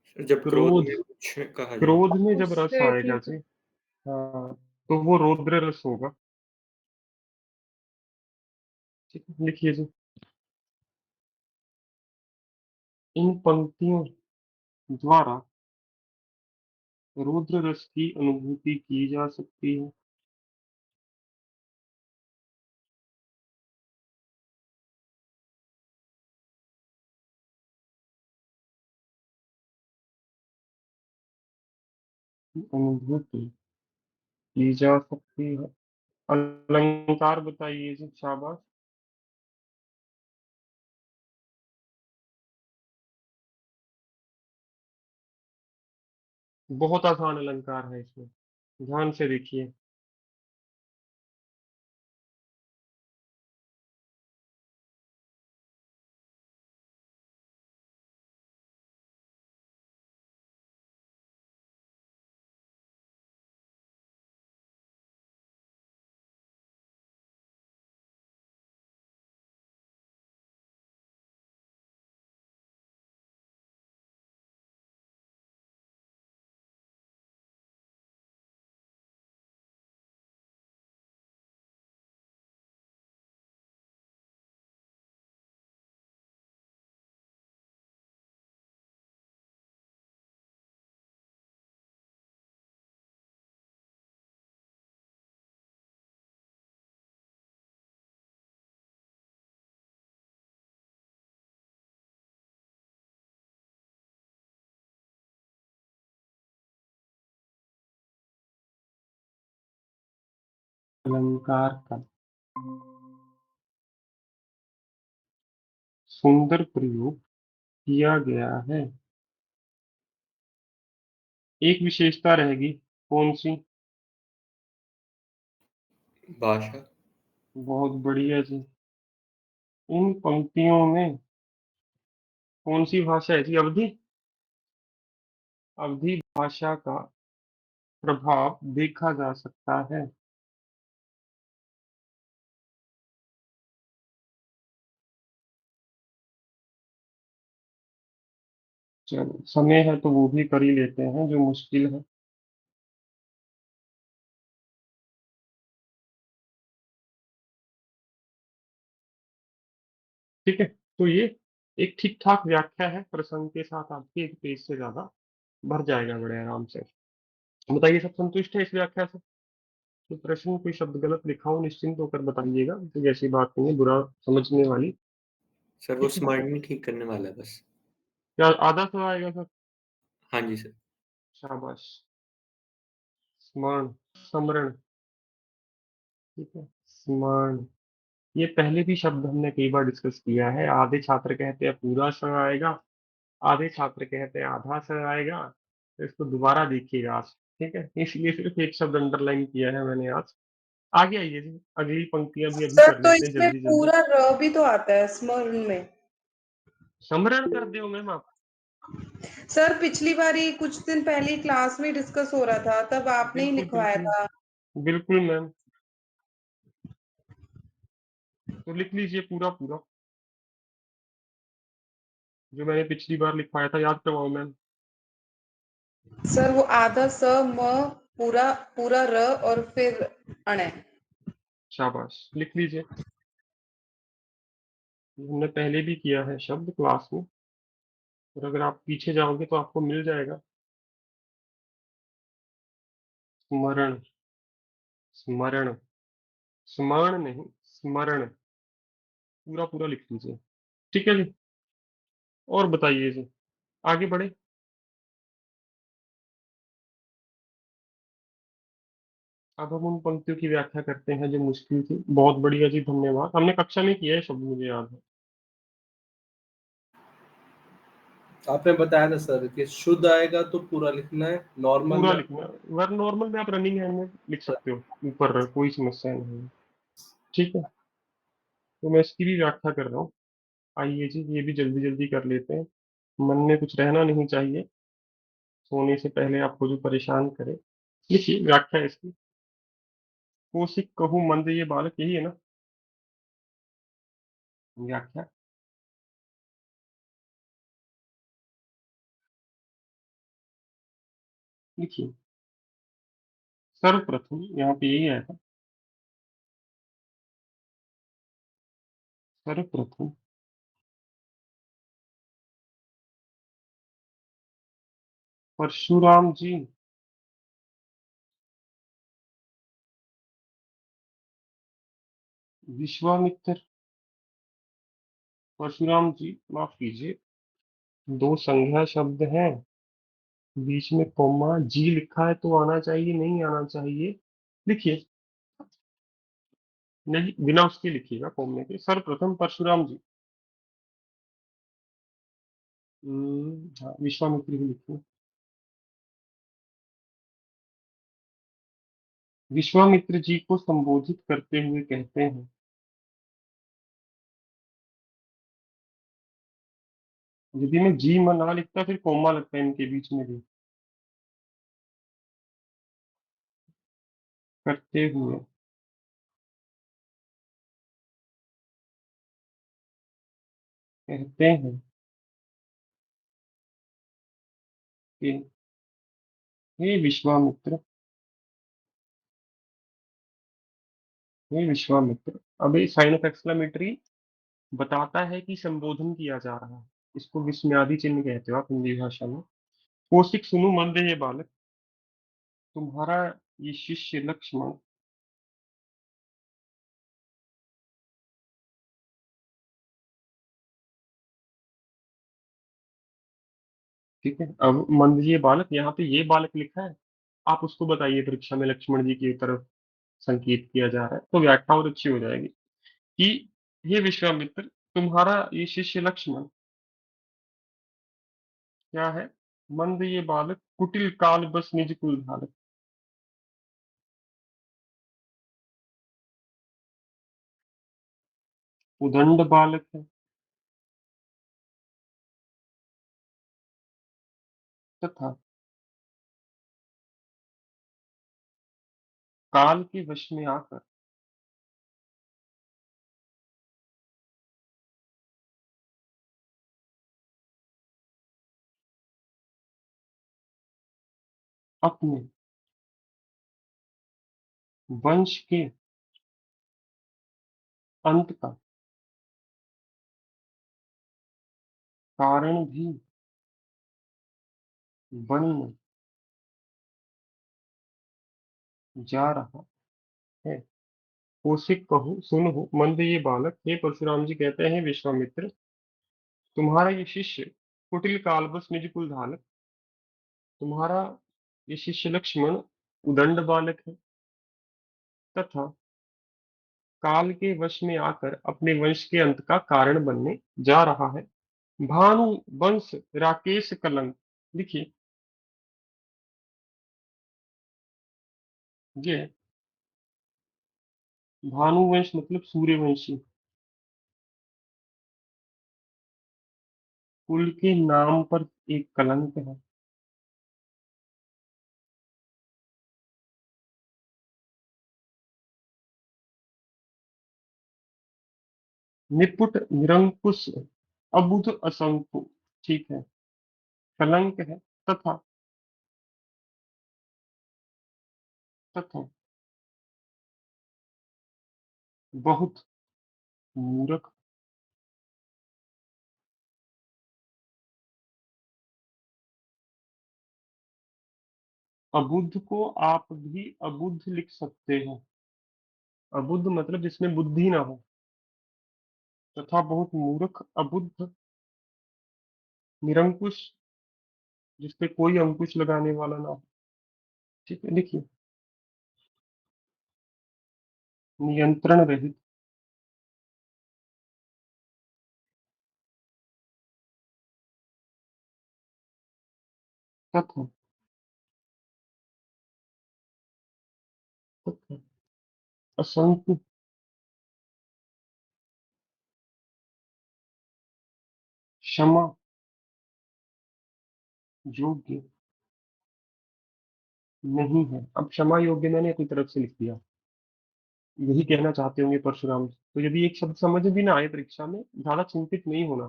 सर जब क्रोध क्रोध। में कुछ कहा जाए। क्रोध में जब रस उससे आएगा ठीक है। जी, हाँ, तो वो रौद्र रस होगा। ठीक है, लिखिए जी। इन पंक्तियों द्वारा रौद्र रस की अनुभूति की जा सकती है। अनुभूति की जा सकती है। अलंकार बताइए जी, शाबाश। बहुत आसान अलंकार है इसमें, ध्यान से देखिए। अलंकार का सुंदर प्रयोग किया गया है। एक विशेषता रहेगी, कौन सी? भाषा। बहुत बढ़िया जी। इन पंक्तियों में कौन सी भाषा है जी? अवधि। अवधि भाषा का प्रभाव देखा जा सकता है। चलो, समय है तो वो भी कर ही लेते हैं जो मुश्किल है। ठीक है, तो ये एक ठीक ठाक व्याख्या है, प्रसंग के साथ आपके एक पेज से ज्यादा भर जाएगा बड़े आराम से। बताइए, सब संतुष्ट है इस व्याख्या से? तो प्रश्न कोई शब्द गलत लिखा हो निश्चिंत होकर बताइएगा, तो ऐसी बात नहीं है बुरा समझने वाली। सर वो ठीक है, स्मार्ट नहीं ठीक करने वाला है बस। क्या आधा तो आएगा सर? हाँ जी सर। शाबाश। स्मरण, स्मरण। ठीक है, स्मरण। ये पहले भी शब्द हमने कई बार डिस्कस किया है। आधे छात्र कहते हैं पूरा स आएगा, आधे छात्र कहते हैं आधा स आएगा। तो इसको दोबारा देखिएगा आज। ठीक है, इसलिए सिर्फ एक शब्द अंडरलाइन किया है मैंने आज। आगे आइए जी, अगली पंक्तियां भी अभी सर कर तो लेते हैं इसमें जल्दी जल्दी। पूरा र भी तो आता है स्मरण में। स्मरण कर दो मैम आप। सर पिछली बारी कुछ दिन पहले क्लास में डिस्कस हो रहा था, तब आपने ही बिल्कुल लिखवाया बिल्कुल। था। बिल्कुल मैम, तो लिख लीजिए पूरा पूरा जो मैंने पिछली बार लिखवाया था, याद करवाओ मैम। सर वो आधा स म पूरा पूरा र और फिर अण। शाबाश, लिख लीजिए। हमने पहले भी किया है शब्द क्लास में, और अगर आप पीछे जाओगे तो आपको मिल जाएगा। स्मरण, स्मरण, स्मरण नहीं, स्मरण। पूरा पूरा लिख लीजिए। ठीक है जी, और बताइए जी, आगे बढ़े। अब हम उन पंक्तियों की व्याख्या करते हैं जो मुश्किल थी। बहुत बढ़िया जी, धन्यवाद। हमने कक्षा में किया है शब्द, मुझे याद है। आपने बताया था सर कि शुद्ध आएगा तो पूरा लिखना है, नॉर्मल पूरा में लिखना, वर नॉर्मल में आप रनिंग हैंड में लिख सकते हो, ऊपर कोई समस्या नहीं है। ठीक है, तो मैं इसकी भी व्याख्या कर रहा हूँ। आइए जी, ये भी जल्दी जल्दी कर लेते हैं। मन में कुछ रहना नहीं चाहिए सोने से पहले आपको जो परेशान करे। लिखिए व्याख्या इसकी। कोशिक कहूँ मंद ये बालक, यही है ना व्याख्या? लिखिए, सर्वप्रथम यहाँ पे यही आया था। सर्वप्रथम परशुराम जी विश्वामित्र, परशुराम जी माफ कीजिए, दो संज्ञा शब्द हैं, बीच में कॉमा जी लिखा है तो आना चाहिए, नहीं आना चाहिए। लिखिए, नहीं बिना उसके लिखिएगा कॉमे के। सर्वप्रथम परशुराम जी। हाँ, विश्वामित्र ही लिखिए। विश्वामित्र जी को संबोधित करते हुए कहते हैं। यदि मैं जी ना लिखता फिर कोमा लगता है इनके बीच में भी। करते हुए कहते हैं कि हे विश्वामित्र, हे विश्वामित्र। अब ये साइन ऑफ एक्सक्लेमेटरी बताता है कि संबोधन किया जा रहा है। इसको विस्मयादि चिन्ह कहते हो आप हिंदी भाषा में। कोशिक सुनु मंद ये बालक, तुम्हारा ये शिष्य लक्ष्मण। ठीक है, अब मंद ये बालक, यहाँ पे ये बालक लिखा है, आप उसको बताइए परीक्षा में लक्ष्मण जी की तरफ। संकेत किया जा रहा है, तो व्याख्या और अच्छी हो जाएगी कि हे विश्वामित्र, तुम्हारा ये शिष्य लक्ष्मण क्या है? मंद ये बालक, कुटिल काल बस निज कुल धारक। उदंड बालक है तथा काल के वश में आकर अपने वंश के अंत का कारण भी बनने जा रहा है। कौशिक कहूँ सुनहु मंद ये बालक। हे परशुराम जी कहते हैं विश्वामित्र, तुम्हारा ये शिष्य कुटिल कालबस निज कुल धालक, तुम्हारा ये शिष्य लक्ष्मण उदंड बालक है तथा काल के वश में आकर अपने वंश के अंत का कारण बनने जा रहा है। भानु वंश राकेश कलंक। लिखिए, ये भानुवंश मतलब सूर्यवंशी कुल के नाम पर एक कलंक है। निपुट निरंकुश अबुध असंख्य, ठीक है, कलंक है तथा तथा बहुत मूर्ख। अबुद्ध को आप भी अबुद्ध लिख सकते हैं। अबुद्ध मतलब जिसमें बुद्धि ना हो, तथा बहुत मूर्ख, अबुद्ध, निरंकुश जिसपे कोई अंकुश लगाने वाला ना हो। ठीक है, लिखिए, नियंत्रण रहित तथा तथा असंख्य क्षमा योग्य नहीं है। अब क्षमा योग्य मैंने अपनी तरफ से लिख दिया, यही कहना चाहते होंगे परशुराम जी। तो यदि एक शब्द समझ भी ना आए परीक्षा में, ज्यादा चिंतित नहीं होना।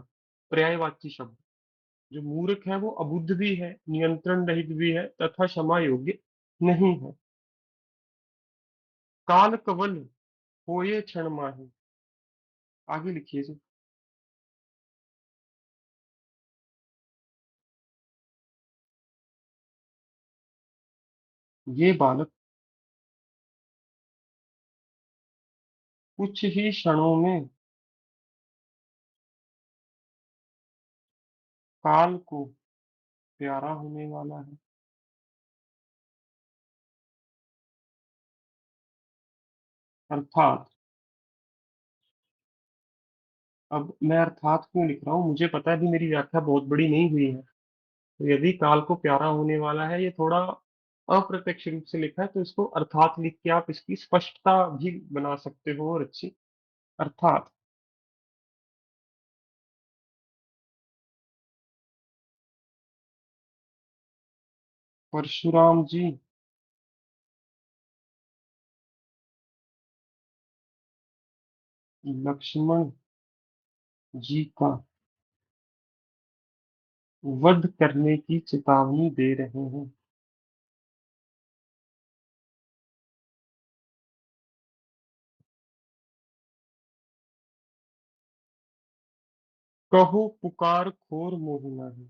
पर्यायवाची शब्द, जो मूर्ख है वो अबुद्ध भी है, नियंत्रण रहित भी है तथा क्षमा योग्य नहीं है। काल कवल होये क्षण माही। आगे लिखिए जी। ये बालक कुछ ही क्षणों में काल को प्यारा होने वाला है। अर्थात, अब मैं अर्थात क्यों लिख रहा हूँ, मुझे पता है भी मेरी व्याख्या बहुत बड़ी नहीं हुई है। तो यदि काल को प्यारा होने वाला है, ये थोड़ा अप्रत्यक्ष रूप से लिखा है, तो इसको अर्थात लिख के आप इसकी स्पष्टता भी बना सकते हो और अच्छी। अर्थात परशुराम जी लक्ष्मण जी का वध करने की चेतावनी दे रहे हैं। कहो पुकार खोर मोहिना है,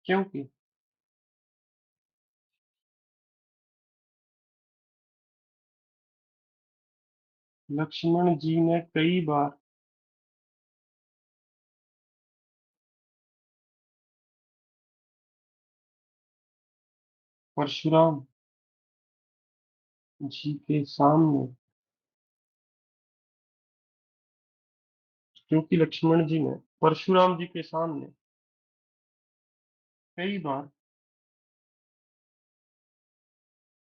क्योंकि लक्ष्मण जी ने कई बार परशुराम जी के सामने, क्योंकि लक्ष्मण जी ने परशुराम जी के सामने कई बार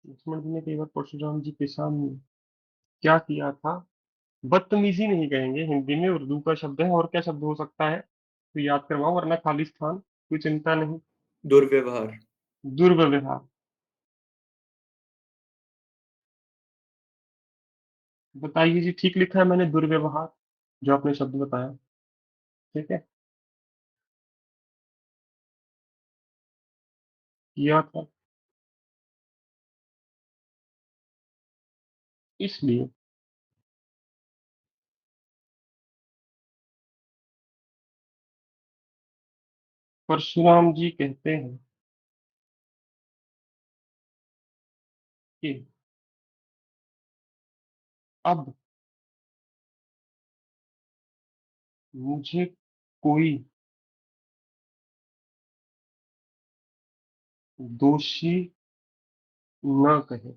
लक्ष्मण जी ने कई बार परशुराम जी के सामने क्या किया था? बदतमीजी नहीं कहेंगे, हिंदी में उर्दू का शब्द है, और क्या शब्द हो सकता है? तो याद करवाओ, वरना खालिस्तान, कोई चिंता नहीं। दुर्व्यवहार। दुर्व्यवहार। बताइए जी, ठीक लिखा है मैंने दुर्व्यवहार, जो आपने शब्द बताया? ठीक है, किया था। इसलिए परशुराम जी कहते हैं कि अब मुझे कोई दोषी न कहे,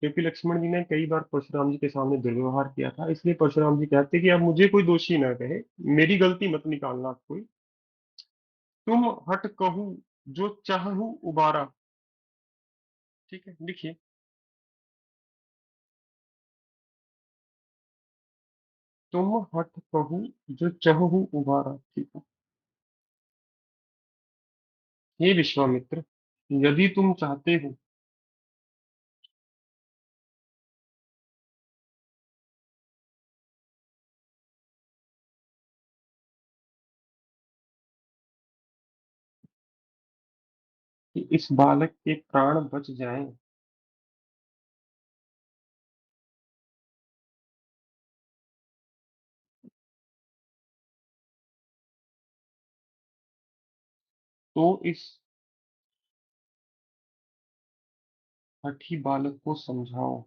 क्योंकि लक्ष्मण जी ने कई बार परशुराम जी के सामने दुर्व्यवहार किया था, इसलिए परशुराम जी कहते हैं कि अब मुझे कोई दोषी न कहे, मेरी गलती मत निकालना कोई। तुम हट कहूँ जो चाहूँ उबारा। ठीक है, लिखिए। तुम हट कहूँ जो चाहूँ उबारा। ठीक है। हे विश्वामित्र, यदि तुम चाहते हो कि इस बालक के प्राण बच जाएं, तो इस हठी बालक को समझाओ।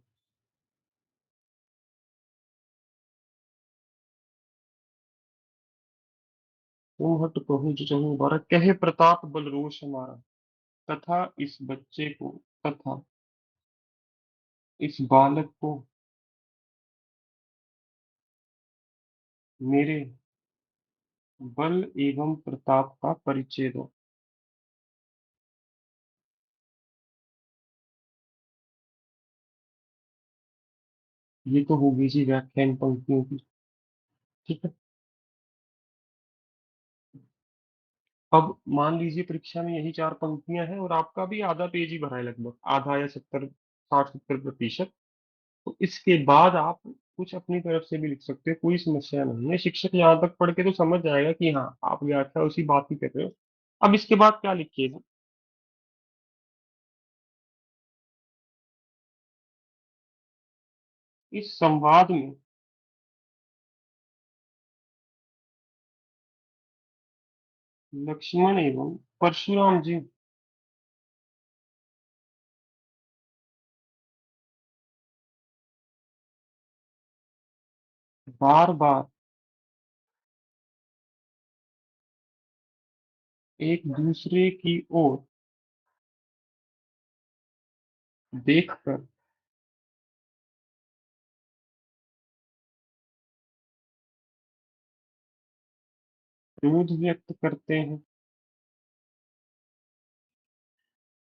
तुम हट कहूँ जो चाहूँ उबारा, कहे प्रताप बल रोष हमारा, तथा इस बच्चे को, तथा इस बालक को मेरे बल एवं प्रताप का परिचय दो। ये तो होगी जी व्याख्या इन पंक्तियों की। ठीक है। अब मान लीजिए परीक्षा में यही चार पंक्तियां हैं और आपका भी आधा पेज ही भरा है, लगभग आधा या 60-70%। तो इसके बाद आप कुछ अपनी तरफ से भी लिख सकते हो, कोई समस्या नहीं है। शिक्षक यहाँ तक पढ़ के तो समझ जाएगा कि हाँ आप व्याख्या उसी बात की कर रहे हो। अब इसके बाद क्या लिखिएगा? इस संवाद में लक्ष्मण एवं परशुराम जी बार बार एक दूसरे की ओर देखकर क्रोध व्यक्त करते हैं,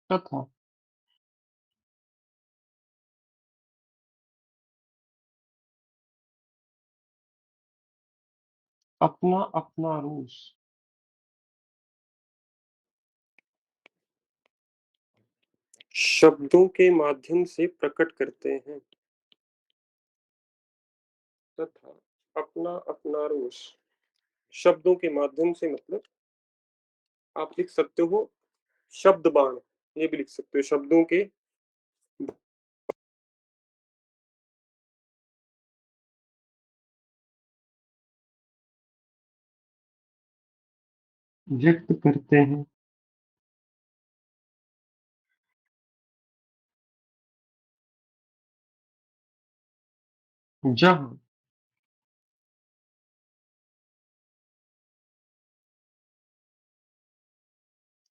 तथा अपना अपना रोष शब्दों के माध्यम से प्रकट करते हैं, तथा अपना अपना रोष शब्दों के माध्यम से, मतलब आप लिख सकते हो शब्द बाण, ये भी लिख सकते हो शब्दों के व्यक्त करते हैं, जहाँ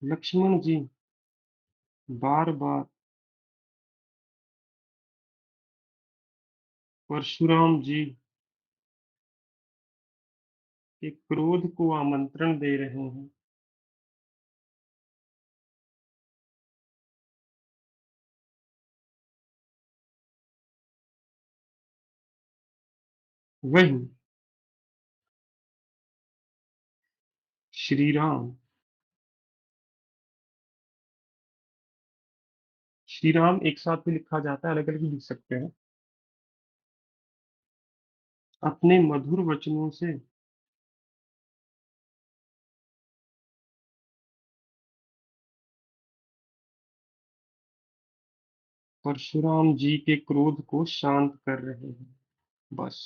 लक्ष्मण जी बार बार परशुराम जी के क्रोध को आमंत्रण दे रहे हैं। वही श्री राम। श्री राम एक साथ भी लिखा जाता है, अलग अलग भी लिख सकते हैं। अपने मधुर वचनों से परशुराम जी के क्रोध को शांत कर रहे हैं। बस।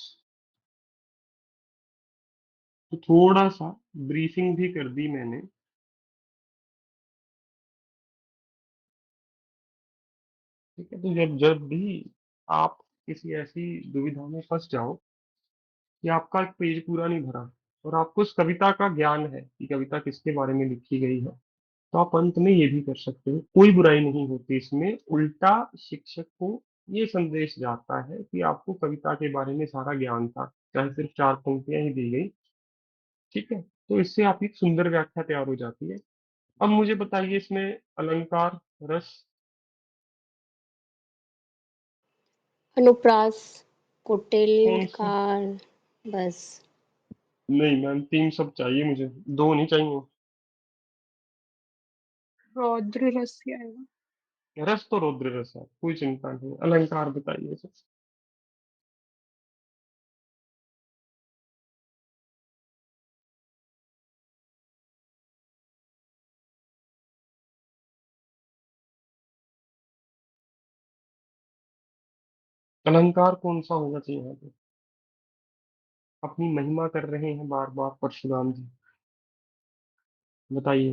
तो थोड़ा सा ब्रीफिंग भी कर दी मैंने। ठीक है, तो जब जब भी आप किसी ऐसी दुविधा में फंस जाओ कि आपका एक पेज पूरा नहीं भरा और आपको उस कविता का ज्ञान है कि कविता किसके बारे में लिखी गई है, तो आप अंत में ये भी कर सकते हो। कोई बुराई नहीं होती इसमें। उल्टा शिक्षक को ये संदेश जाता है कि आपको कविता के बारे में सारा ज्ञान था, चाहे सिर्फ 4 पंक्तियां ही दी गई। ठीक है, तो इससे आपकी एक सुंदर व्याख्या तैयार हो जाती है। अब मुझे बताइए इसमें अलंकार, रस। अनुप्रास, कौन सी? कुटिलकार, बस। नहीं मैम, 3 शब्द चाहिए मुझे, 2 नहीं चाहिए। रौद्र रस ही आएगा। रस तो रौद्र रस है, कोई चिंता नहीं। अलंकार बताइए सर। अलंकार कौन सा होना चाहिए यहाँ पे? अपनी महिमा कर रहे हैं बार बार परशुराम जी, बताइए।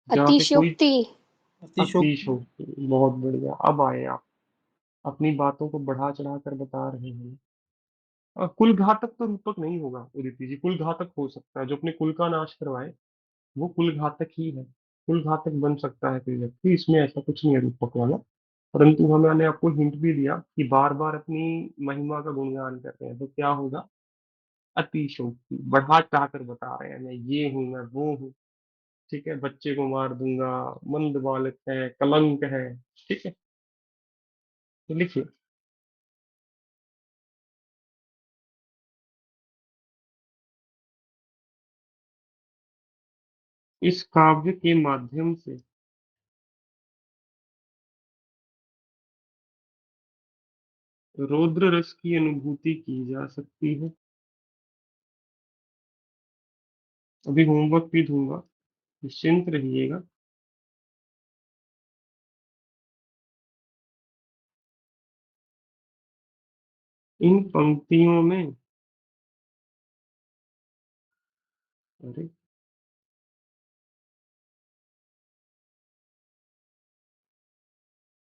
जहाँ पे कोई अतिशयोक्ति। अतिशोक्ति। अतिशयोक्ति, बहुत बढ़िया। अब आए आप, अपनी बातों को बढ़ा चढ़ा कर बता रहे हैं। कुल घातक तो रूपक नहीं होगा उदिति जी। कुल घातक हो सकता है, जो अपने कुल का नाश करवाए वो कुल घातक ही है। कुल घातक बन सकता है कोई व्यक्ति, इसमें ऐसा कुछ नहीं है रूपक वाला। परंतु मैंने आपको हिंट भी दिया कि बार बार अपनी महिमा का गुणगान कर रहे हैं, तो क्या होगा? अतिशयोक्ति, बढ़ा चढ़ा कर बता रहे हैं, मैं ये हूँ, मैं वो हूँ। ठीक है, बच्चे को मार दूंगा, मंद बालक है, कलंक है। ठीक है, तो लिखिए। इस काव्य के माध्यम से रौद्र रस की अनुभूति की जा सकती है। अभी होमवर्क भी दूंगा, निश्चिंत रहिएगा। इन पंक्तियों में, अरे,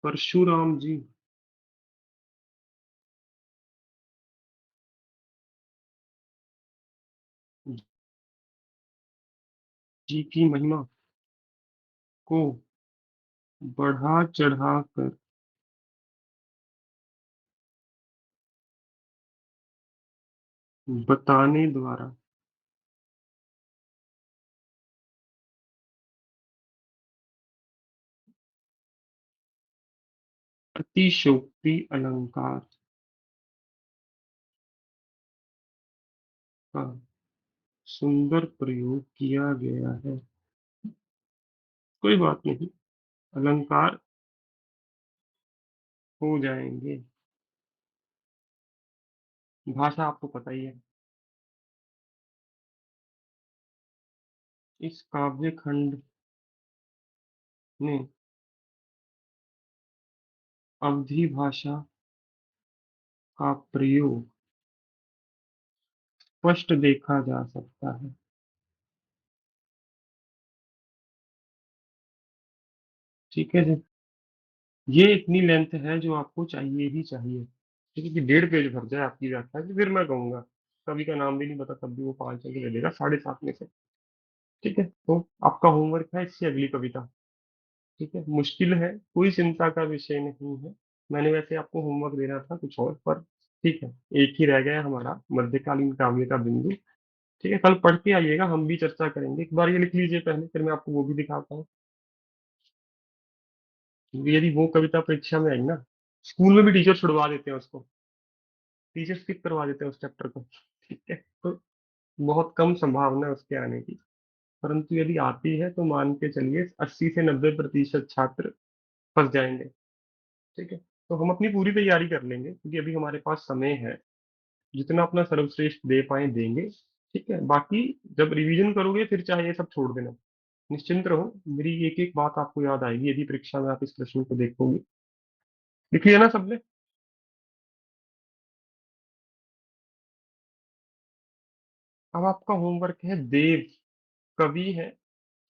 परशुराम जी जी की महिमा को बढ़ा चढ़ा कर बताने द्वारा अतिशयोक्ति अलंकार का सुंदर प्रयोग किया गया है। कोई बात नहीं, अलंकार हो जाएंगे। भाषा आपको पता ही है। इस काव्य खंड में अवधी भाषा का प्रयोग स्पष्ट देखा जा सकता है। ठीक है जी। ये इतनी लेंथ है जो आपको चाहिए ही चाहिए। ठीक है कि 1.5 पेज भर जाए आपकी व्याख्या की, फिर मैं कहूंगा। कवि का नाम भी नहीं पता तब भी वो 5 अंक दे देगा 7.5 में से। ठीक है, तो आपका होमवर्क है इससे अगली कविता। ठीक है? मुश्किल है, कोई चिंता का विषय नहीं है। मैंने वैसे आपको होमवर्क देना था कुछ और, पर ठीक है, एक ही रह गया हमारा मध्यकालीन काव्य का बिंदु। ठीक है, कल पढ़ के आइएगा, हम भी चर्चा करेंगे। एक बार ये लिख लीजिए पहले, फिर मैं आपको वो भी दिखाता हूँ। क्योंकि यदि वो कविता परीक्षा में आई ना, स्कूल में भी टीचर छुड़वा देते हैं उसको, टीचर स्किप करवा देते हैं उस चैप्टर को। ठीक है, तो बहुत कम संभावना है उसके आने की। परंतु यदि आती है तो मान के चलिए 80 से 90% छात्र फंस जाएंगे। ठीक है, तो हम अपनी पूरी तैयारी कर लेंगे, क्योंकि अभी हमारे पास समय है। जितना अपना सर्वश्रेष्ठ दे पाए देंगे। ठीक है, बाकी जब रिवीजन करोगे फिर चाहे ये सब छोड़ देना। निश्चिंत रहो, मेरी एक एक बात आपको याद आएगी यदि परीक्षा में आप इस प्रश्न को देखोगे। लिख लिया ना सबने? अब आपका होमवर्क है देव, कवि है।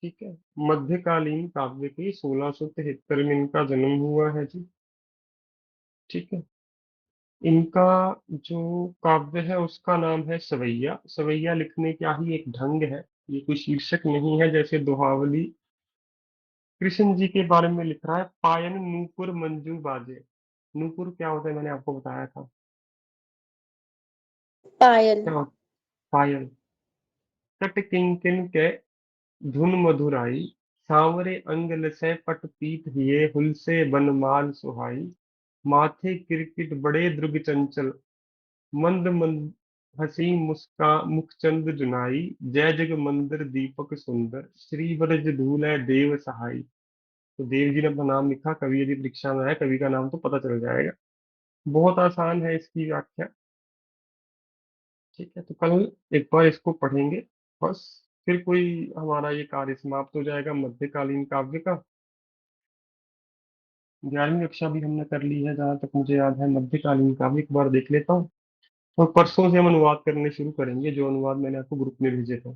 ठीक है, मध्यकालीन काव्य के 1673 में इनका जन्म हुआ है जी। ठीक है, इनका जो काव्य है उसका नाम है सवैया। सवैया लिखने का ही एक ढंग है, ये कोई शीर्षक नहीं है। जैसे दोहावली कृष्ण जी के बारे में लिख रहा है, पायन नूपुर मंजू बाजे। नूपुर क्या होता है मैंने आपको बताया था। पायल। क्या होता? पायल। तट किंकिन के धुन मधुराई, सांवरे अंग लसै पट पीत हिये, हुल से बनमाल सुहाई, माथे किरकिट बड़े द्रुग चंचल, मंद मंद हसी मुस्का मुखचंद जुनाई, जय जग मंदिर दीपक सुंदर, श्री ब्रज धूल देव सहाई। तो देव जी ने अपना नाम लिखा, कवि यदि परीक्षा में है, कवि का नाम तो पता चल जाएगा। बहुत आसान है इसकी व्याख्या। ठीक है, तो कल एक बार इसको पढ़ेंगे बस। फिर कोई हमारा ये कार्य समाप्त हो जाएगा मध्यकालीन काव्य का। 11वीं कक्षा भी हमने कर ली है जहां तक मुझे याद है। मध्यकालीन काव्य एक बार देख लेता हूँ, और परसों से हम अनुवाद करने शुरू करेंगे, जो अनुवाद मैंने आपको ग्रुप में भेजे थे,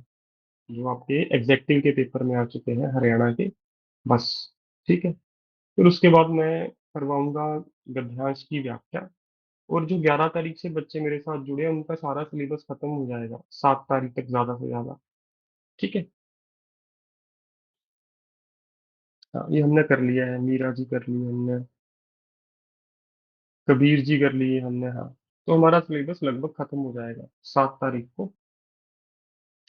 जो आपके एग्जेक्टिव के पेपर में आ चुके हैं हरियाणा के। बस। ठीक है, फिर उसके बाद मैं करवाऊंगा गद्यांश की व्याख्या। और जो 11 तारीख से बच्चे मेरे साथ जुड़े हैं उनका सारा सिलेबस खत्म हो जाएगा 7 तारीख तक, ज्यादा से ज्यादा। ठीक है। हाँ, ये हमने कर लिया है, मीरा जी कर ली हमने, कबीर जी कर लिए हमने। हाँ, तो हमारा सिलेबस लगभग खत्म हो जाएगा 7 तारीख को।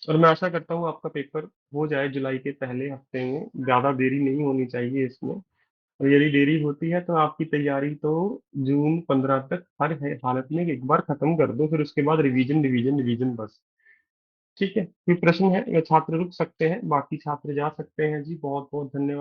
और मैं आशा करता हूँ आपका पेपर हो जाए जुलाई के पहले हफ्ते में, ज्यादा देरी नहीं होनी चाहिए इसमें। और यदि देरी होती है तो आपकी तैयारी तो जून 15 तक हर हालत में एक बार खत्म कर दो, फिर उसके बाद रिवीजन रिवीजन रिवीजन बस। ठीक है, कोई प्रश्न है या छात्र रुक सकते हैं, बाकी छात्र जा सकते हैं जी। बहुत बहुत धन्यवाद।